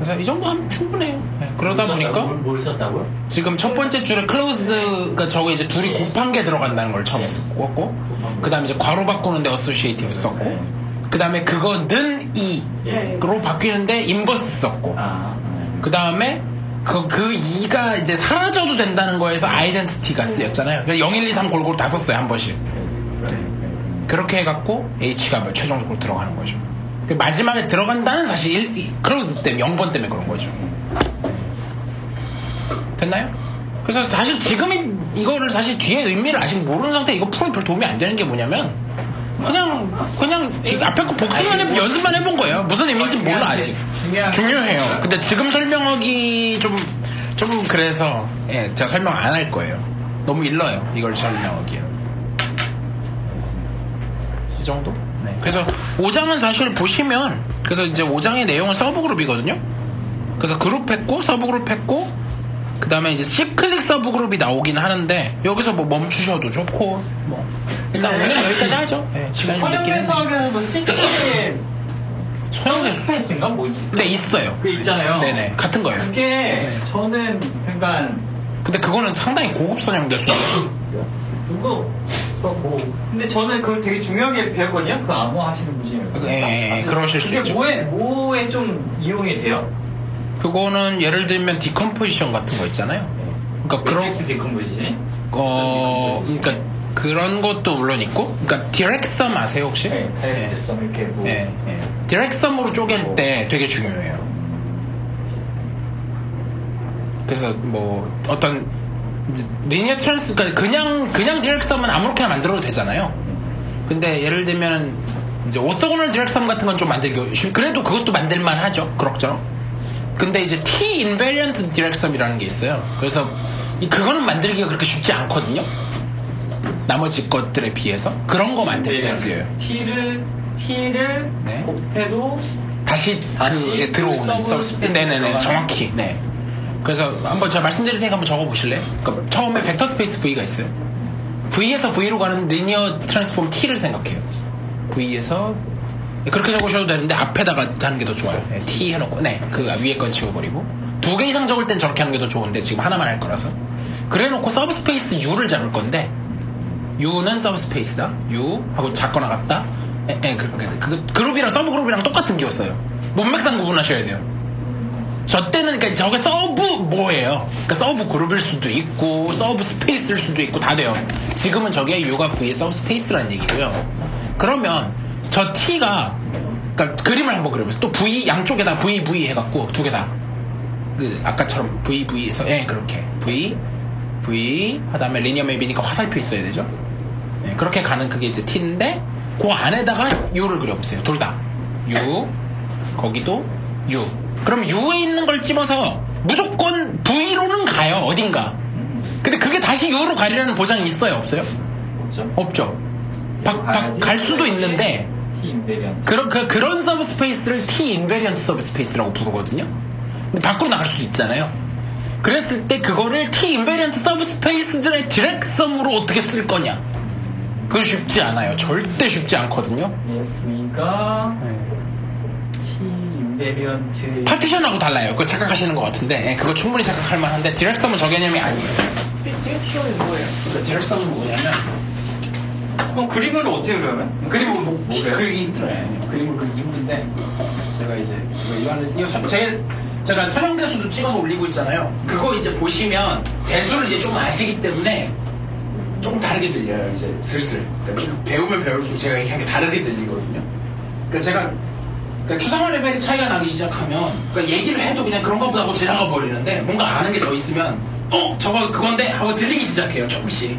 그래서 이 정도 하면 충분해요. 네. 그러다 보니까, 뭘 썼다고요? 지금 첫 번째 줄에 closed가 저거 이제 둘이 곱한 게 들어간다는 걸 처음에 썼고, 그 다음에 이제 괄호 바꾸는데 associative 썼고, 그 다음에 그거는 e로 바뀌는데 inverse 썼고, 그 다음에 그 2가 이제 사라져도 된다는 거에서 아이덴티티가 쓰였잖아요. 그래서 0, 1, 2, 3 골고루 다 썼어요, 한 번씩. 그렇게 해갖고 H가 최종적으로 들어가는 거죠. 마지막에 들어간다는 사실 클로즈 때문에 0번 때문에 그런 거죠. 됐나요? 그래서 사실 지금 이거를 사실 뒤에 의미를 아직 모르는 상태 이거 풀어 별 도움이 안 되는 게 뭐냐면 그냥 앞에 거 복습만 해본 연습만 해본 거예요. 무슨 의미인지 몰라 아직. 중요해요. 근데 지금 설명하기 좀 그래서 예, 제가 설명 안 할 거예요. 너무 일러요. 이걸 설명하기에는. 이 정도? 네. 그래서 5장은 사실 보시면 그래서 이제 5장의 내용은 서브그룹이거든요. 그래서 그룹했고 서브그룹했고 그 다음에 이제 시클릭 서브그룹이 나오긴 하는데 여기서 뭐 멈추셔도 좋고 뭐 일단 오늘은 여기까지 하죠. 네, 시간이 좀 늦긴 선형대 했는데. 수학에서도 실제 소형대 스페이스인가 뭐지? 네 있어요. 그 있잖아요. 네네 같은 거예요. 그게 저는 그러니까 근데 그거는 상당히 고급 선형대 수학. 그거 뭐 근데 저는 그걸 되게 중요하게 배웠거든요. 그 암호 하시는 분이면. 예, 그러실 수 그게 있죠. 뭐에 좀 이용이 돼요? 그거는 예를 들면 디컴포지션 같은 거 있잖아요. 그러니까 그런 매트릭스 디컴포지션. 그러니까 그런 것도 물론 있고, 그러니까 디렉섬 아세요 혹시? 네, 다이렉트섬 이렇게 뭐. 네. 디렉섬으로 쪼갤 때 되게 중요해요. 그래서 뭐 어떤 리니어 트랜스 그냥 디렉섬은 아무렇게나 만들어도 되잖아요. 근데 예를 들면 이제 오토고널 디렉섬 같은 건 좀 만들기 그래도 그것도 만들만 하죠. 그럭저럭. 근데 이제 T 인베리언트 디렉섬이라는 게 있어요. 그래서 그거는 만들기가 그렇게 쉽지 않거든요. 나머지 것들에 비해서 그런 거 만들 때 쓰여요. T를 네. 곱해도 다시 그 들어오는 서비스. 네네네 정확히. 네. 그래서 한번 제가 말씀드릴 테니까 한번 적어보실래요? 그러니까 처음에 벡터 스페이스 V가 있어요. V에서 V로 가는 리니어 트랜스폼 T를 생각해요. V에서 그렇게 적으셔도 되는데 앞에다가 하는 게 더 좋아요. 네, T 해놓고 그 위에 건 지워버리고 2개 이상 적을 땐 저렇게 하는 게 더 좋은데 지금 하나만 할 거라서 그래놓고 서브스페이스 U를 잡을 건데 U는 서브스페이스다. U 하고 잡거나 같다. 그룹이랑 서브그룹이랑 똑같은 기였어요. 문맥상 구분하셔야 돼요. 저 때는 그러니까 저게 서브 뭐예요? 그러니까 서브 그룹일 수도 있고 서브 스페이스일 수도 있고 다 돼요. 지금은 저게 U가 V의 서브 스페이스라는 얘기고요. 그러면 저 T가 그러니까 그림을 한번 그려보세요. 또 V 양쪽에다 V 해갖고 두 개 다 그 아까처럼 V에서 그렇게 V 하다음에 리니어 맵이니까 화살표 있어야 되죠. 그렇게 가는 그게 이제 T인데 그 안에다가 U를 그려보세요. 둘 다 U 거기도 U. 그럼 U에 있는 걸 집어서 무조건 V로는 가요. 어딘가. 근데 그게 다시 U로 가리라는 보장이 있어요? 없어요? 없죠. 갈 수도 있는데 T 인베리언트. 그런 서브스페이스를 T 인베리언트 서브스페이스라고 부르거든요. 근데 밖으로 나갈 수도 있잖아요. 그랬을 때 그거를 T 인베리언트 서브스페이스들의 디렉섬으로 어떻게 쓸 거냐? 그건 쉽지 않아요. 절대 쉽지 않거든요. V가 T 인베리언트 파티션하고 달라요. 그거 착각하시는 것 같은데 그거 충분히 착각할 만한데 디렉섬은 저 개념이 아니에요. 디렉션이 뭐예요? 그러니까 디렉섬은 뭐냐면 그럼 그림을 어떻게 그려면? 그림을 뭐래요? 그리기 힘들어요. 그림을 그리기 힘든데 제가 이제 제가 설명대수도 찍어서 올리고 있잖아요. 그거 이제 보시면 대수를 이제 좀 아시기 때문에 조금 다르게 들려요. 이제 슬슬 그러니까 좀 배우면 배울수록 제가 얘기하는 게 다르게 들리거든요. 그러니까 제가 추상화 레벨이 차이가 나기 시작하면 그러니까 얘기를 해도 그냥 그런 것보다 하고 지나가 버리는데 뭔가 아는 게 더 있으면 저거 그건데 하고 들리기 시작해요. 조금씩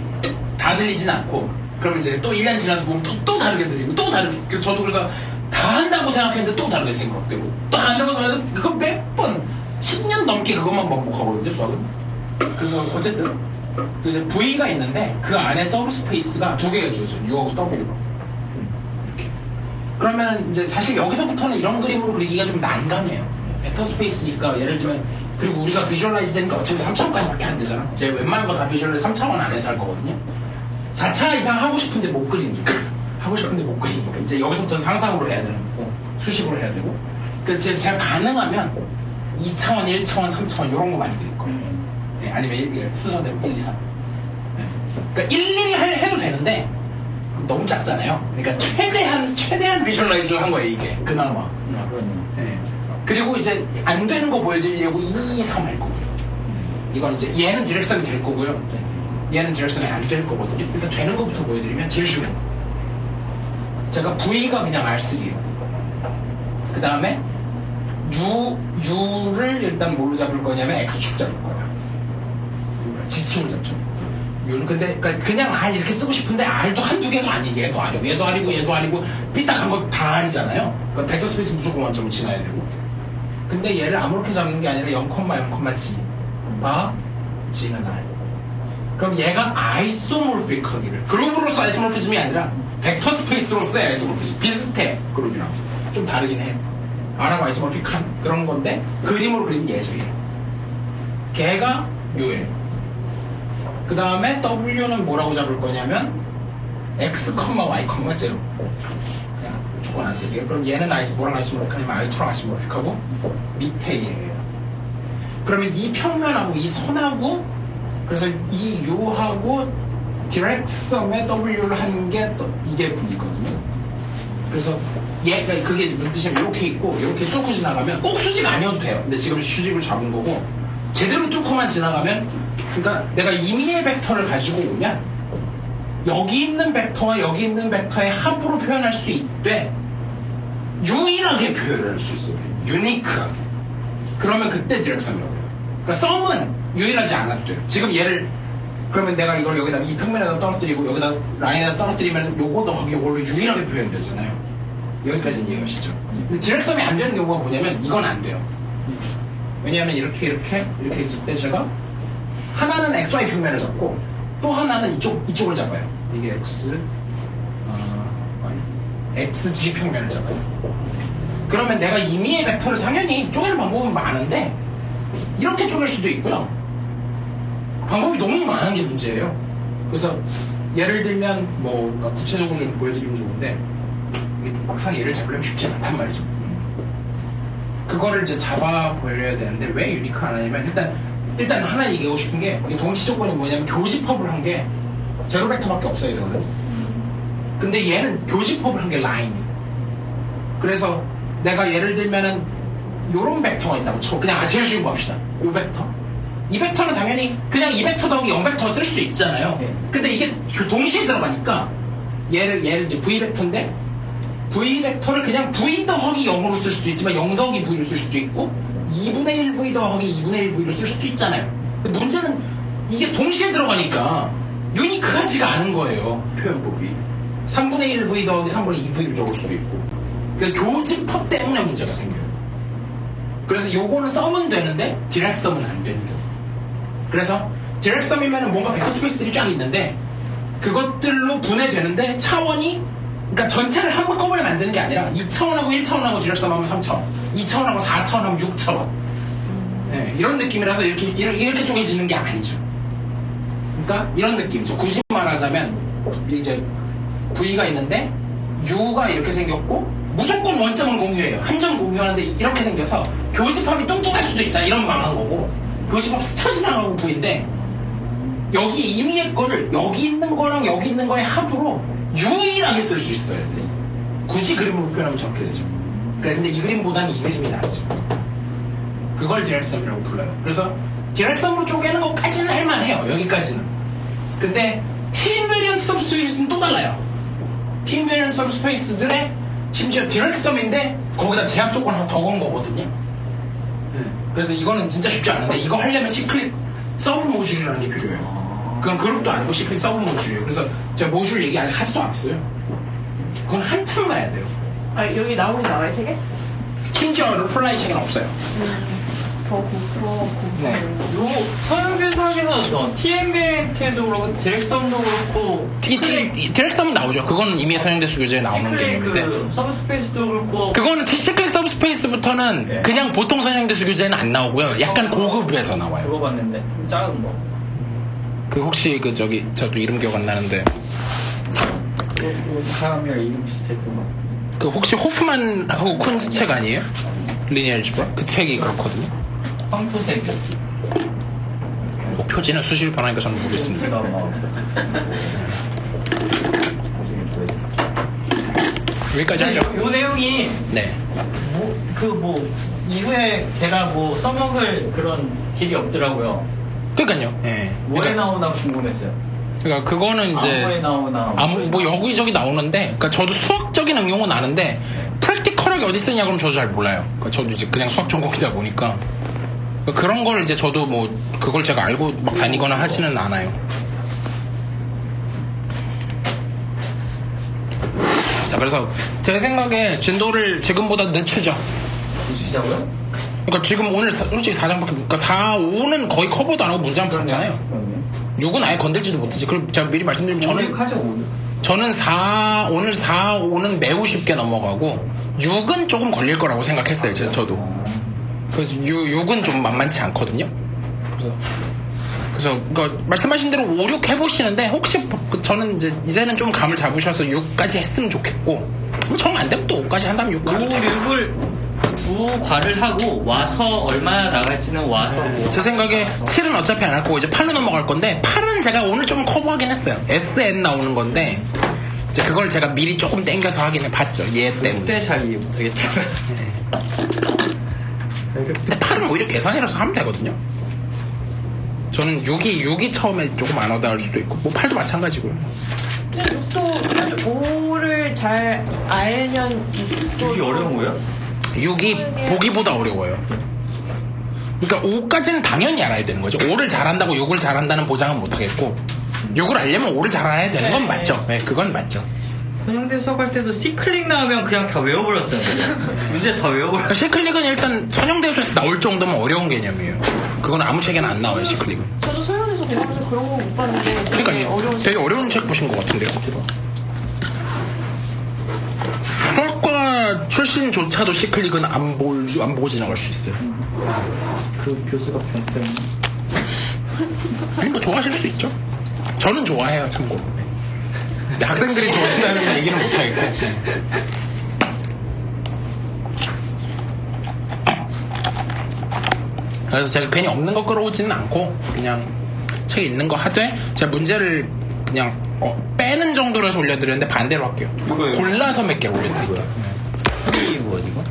다 들리진 않고 그러면 이제 또 1년 지나서 보면 또 다르게 들리고 또 다르게 저도 그래서 다 한다고 생각했는데 또 다르게 생각되고 또 안 한다고 생각했는데 그거 몇 번 10년 넘게 그것만 반복하거든요. 수학은. 그래서 어쨌든 이제 V가 있는데 그 안에 서브 스페이스가 두 개가 주어져요. U하고 W로. 이렇게. 그러면 이제 사실 여기서부터는 이런 그림으로 그리기가 좀 난감해요. 벡터 스페이스니까 예를 들면 그리고 우리가 비주얼라이즈 되는 거 어차피 3차원까지밖에 안 되잖아. 제가 웬만한 거 다 비주얼라이즈 3차원 안에서 할 거거든요. 4차 이상 하고 싶은데 못 그리니까 하고 싶은데 못 그리니까 이제 여기서부터는 상상으로 해야 되는 거고 수식으로 해야 되고 그래서 제가 가능하면 2차원, 1차원, 3차원 이런 거 많이 그릴 거예요. 네, 아니면 순서대로 1, 2, 3 네. 그러니까 일일이 해도 되는데 너무 작잖아요. 그러니까 최대한 비주얼라이즈를 한 거예요. 이게 그나마 네. 그리고 이제 안 되는 거 보여드리려고 2, 3 할 거고요. 이건 이제 얘는 디렉션이 될 거고요. 얘는 디렉션이 안 될 거거든요. 일단 되는 것부터 보여드리면 제일 쉬운 거. 제가 V가 그냥 R3예요. 그 다음에 U를 일단 뭘로 잡을 거냐면 X축 잡을 거예요. 지침을 잡죠. U는 근데 그러니까 그냥 R 이렇게 쓰고 싶은데 R도 한두 개가 아니에요. 얘도 R이고 얘도 R이고 얘도 R이고 삐딱한 거 다 R이잖아요. 그러니까 벡터 스페이스 무조건 원점을 지나야 되고. 근데 얘를 아무렇게 잡는 게 아니라 0,0,G G는 R. 그럼 얘가 아이소모르픽하기를 그룹으로서 아이소모르피즘이 아니라 벡터 스페이스로서의 아이소모르피즘 비슷해. 그룹이랑 좀 다르긴 해요. R하고 아이소모르픽한 그런 건데 그림으로 그린 얘죠. 얘. 걔가 U예요. 그 다음에 W는 뭐라고 잡을 거냐면 X, Y, 0 그냥 조건 안 쓰게요. 그럼 얘는 뭐랑 아이소모르픽하냐면 R2랑 아이소모르픽하고 밑에 얘예요. 그러면 이 평면하고 이 선하고 그래서 이 U하고 디렉섬에 W를 한 게 또 이게 V거든요. 그래서 얘가 그게 무슨 뜻이냐면 이렇게 있고 이렇게 뚫고 지나가면 꼭 수직 아니어도 돼요. 근데 지금 수직을 잡은 거고 제대로 뚫고만 지나가면 그러니까 내가 임의의 벡터를 가지고 오면 여기 있는 벡터와 여기 있는 벡터의 합으로 표현할 수 있되 유일하게 표현할 수 있어요. 유니크하게. 그러면 그때 디렉섬이라고 해요. 그러니까 썸은 유일하지 않아도 돼요. 지금 얘를 그러면 내가 이걸 여기다 이 평면에다 떨어뜨리고 여기다 라인에다 떨어뜨리면 요거도 거기 원래 유일하게 표현되잖아요. 여기까지는 이해가시죠? 근데 디렉섬이 안 되는 경우가 뭐냐면 이건 안 돼요. 왜냐하면 이렇게 있을 때 제가 하나는 XY 평면을 잡고 또 하나는 이쪽을 잡아요. 이게 XG 평면을 잡아요. 그러면 내가 임의의 벡터를 당연히 쪼개는 방법은 많은데 이렇게 쪼갤 수도 있고요. 방법이 너무 많은 게 문제예요. 그래서 예를 들면 뭐 그러니까 구체적으로 좀 보여드리면 좋은데 막상 얘를 잡으려면 쉽지 않단 말이죠. 그거를 이제 잡아 보여야 되는데 왜 유니크 안 하냐면 일단 하나 얘기하고 싶은 게 동치 조건이 뭐냐면 교집합을 한 게 제로 벡터밖에 없어야 되거든. 근데 얘는 교집합을 한 게 라인이에요. 그래서 내가 예를 들면은 요런 벡터가 있다고 쳐. 그냥 제일 쉬운 거 합시다. 요 벡터. 이 벡터는 당연히 그냥 이 벡터 더하기 0벡터 쓸 수 있잖아요. 근데 이게 동시에 들어가니까 얘를 이제 V 벡터인데 V 벡터를 그냥 V 더하기 0으로 쓸 수도 있지만 0 더하기 V로 쓸 수도 있고 2분의 1 V 더하기 2분의 1 V로 쓸 수도 있잖아요. 문제는 이게 동시에 들어가니까 유니크하지가 않은 거예요. 표현법이. 3분의 1 V 더하기 3분의 2 V로 적을 수도 있고. 그래서 교집합 때문에 문제가 생겨요. 그래서 요거는 썸은 되는데 디렉섬은 안 되는 거예요. 그래서 디렉섬이면 뭔가 벡터 스페이스들이 쫙 있는데 그것들로 분해되는데 차원이 그러니까 전체를 한꺼번에 만드는 게 아니라 2차원하고 1차원하고 디렉섬하면 3차원 2차원하고 4차원하면 6차원 네, 이런 느낌이라서 이렇게 쪼개지는 게 아니죠. 그러니까 이런 느낌이죠. 굳이 말하자면 이제 V가 있는데 U가 이렇게 생겼고 무조건 원점은 공유해요. 한 점 공유하는데 이렇게 생겨서 교집합이 뚱뚱할 수도 있잖아. 이런 망한 거고 교집합 스쳐 지나가고 V인데 여기 임의의 거를 여기 있는 거랑 여기 있는 거의 합으로 유일하게 쓸 수 있어요. 굳이 그림으로 표현하면 저렇게 되죠. 그러니까 근데 이 그림보다는 이 그림이 낫죠. 그걸 디렉섬이라고 불러요. 그래서 디렉섬으로 쪼개는 것까지는 할만해요. 여기까지는. 근데 T-인베리언트 서브스페이스는 또 달라요. T-인베리언트 서브스페이스들의 심지어 디렉섬인데 거기다 제약 조건 하나 더 건 거거든요. 그래서 이거는 진짜 쉽지 않은데 이거 하려면 시클릭 서브 모듈이라는 게 필요해요. 그건 그룹도 아니고 시클릭 서브 모듈이에요. 그래서 제가 모듈 얘기 아직 하지도 않았어요. 그건 한참 가야 돼요. 아, 여기 나와요, 책에? 심지어 폴라이 책에는 없어요. 더 고프로 네. 요 서양대사에서 TMB한테도 그렇고 디렉섬도 그렇고 디렉섬은 나오죠. 그거는 이미 서양대수 교재에 나오는 게 있는데 그 서브스페이스도 그렇고 그거는 시클릭 서브스페이스부터는 네. 그냥 보통 서양대수 교재에는 안 나오고요. 약간 고급에서 나와요. 들어봤는데 좀 작은 거. 그 혹시 저도 이름 기억 안 나는데 사람이랑 이름 비슷했던 거. 그 혹시 호프만하고 쿤즈 책 아니에요? 리니어 알지브라? 그 책이 그렇거든요. 황토색이었어. 뭐 표지는 수시로 변하니까 저는 모르겠습니다. 여기까지 하죠. 요 내용이 네. 이후에 제가 뭐 써먹을 그런 길이 없더라고요. 그러니까요. 예. 뭐에 나오나 궁금했어요. 그러니까 그거는 이제 아무에 나오나. 뭐 여기저기 나오는데, 그러니까 저도 수학적인 응용은 아는데 프랙티컬하게 어디 쓰냐 그러면 저도 잘 몰라요. 그러니까 저도 이제 그냥 수학 전공이다 보니까 그런 걸 이제 저도 뭐 그걸 제가 알고 막 다니거나 하지는 않아요. 자, 그래서 제 생각에 진도를 지금보다 늦추죠. 주시자고요? 그러니까 지금 오늘 솔직히 4장밖에, 그러니까 4, 5는 거의 커버도 안 하고 문제만 풀었잖아요. 6은 아예 건들지도 못하지. 그럼 제가 미리 말씀드리면 저는 오늘 4, 5는 매우 쉽게 넘어가고 6은 조금 걸릴 거라고 생각했어요. 저도. 그래서 6은 좀 만만치 않거든요. 그래서 그러니까 말씀하신 대로 5, 6 해보시는데 혹시 저는 이제는 좀 감을 잡으셔서 6까지 했으면 좋겠고 정 안 되면 또 5까지 한다면 6 5, 가도 돼요. 6을 9과를 하고 와서 얼마나 나갈지는 와서 뭐 제 생각에 7은 어차피 안 할 거고 이제 8로 넘어갈 건데 8은 제가 오늘 좀 커버하긴 했어요. SN 나오는 건데 이제 그걸 제가 미리 조금 땡겨서 하긴 봤죠. 얘 때문에. 그때 잘 이해 못하겠다. 근데 8은 오히려 계산이라서 하면 되거든요. 저는 6이 처음에 조금 안 와닿을 수도 있고 뭐 8도 마찬가지고요. 6도 5를 잘 알면 6도 이게 어려운 거야? 6이 보기보다 어려워요. 그러니까 5까지는 당연히 알아야 되는 거죠. 5를 잘한다고 6을 잘한다는 보장은 못하겠고 6을 알려면 5를 잘 알아야 되는 건 맞죠. 네, 그건 맞죠. 선영대 수업할 때도 C클릭 나오면 그냥 다 외워버렸어요. 문제 다 외워버렸어요. C클릭은 일단 선형대수에서 나올 정도면 어려운 개념이에요. 그건 아무 책에는 안 나와요, C클릭은. 저도 서현에서 공부하면서 그런 거 못 봤는데 되게 그러니까요. 되게 어려운 책 보신 것 같은데요. 수학과 출신조차도 C클릭은 안 보고 지나갈 수 있어요. 그 교수가 변 때문에. 아니, 뭐 좋아하실 수 있죠. 저는 좋아해요, 참고로. 근데 학생들이 좋아한다는 얘기는 못하겠고. 그래서 제가 괜히 없는 거 끌어오지는 않고 그냥 책에 있는 거 하되 제가 문제를 그냥 빼는 정도로 해서 올려드렸는데 반대로 할게요. 이거요? 골라서 몇 개 올려드릴게요. 이게 뭐 어디고?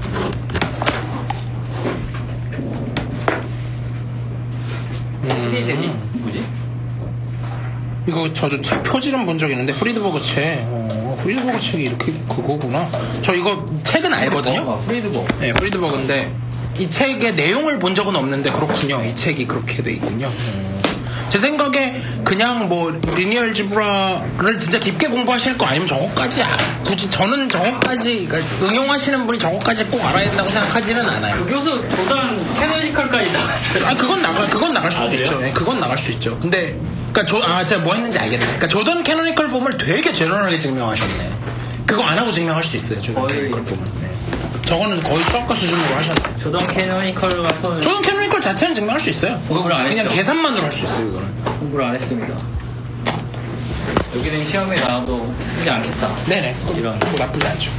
뭐지? 이거 저도 책 표지는 본 적 있는데 프리드버그 책. 프리드버그 책이 이렇게 그거구나. 저 이거 책은 알거든요. 프리드버그. 네, 프리드버그인데 이 책의 내용을 본 적은 없는데 그렇군요. 이 책이 그렇게 돼 있군요. 제 생각에 그냥 뭐 리니어 알지브라를 진짜 깊게 공부하실 거 아니면 저거까지 굳이 저는 저거까지 그러니까 응용하시는 분이 저거까지 꼭 알아야 된다고 생각하지는 않아요. 그 교수 조던 캐노니컬까지 나왔어요. 아 그건 나갈 수도 그래요? 있죠. 네, 그건 나갈 수 있죠. 근데 그러니까 제가 뭐 했는지 알겠네. 그러니까 조던 캐노니컬 폼을 되게 제너럴하게 증명하셨네. 그거 안 하고 증명할 수 있어요. 조던 거의. 캐노니컬 폼은. 네. 저거는 거의 수학과 수준으로 하셨네. 조던 캐노니컬 가서 조던 캐노니컬 자체는 증명할 수 있어요. 공부를 안 그냥 했죠. 계산만으로 할 수 있어요. 이거는. 공부를 안 했습니다. 여기는 시험에 나와도 쓰지 않겠다. 네네. 이런. 뭐 나쁘지 않죠.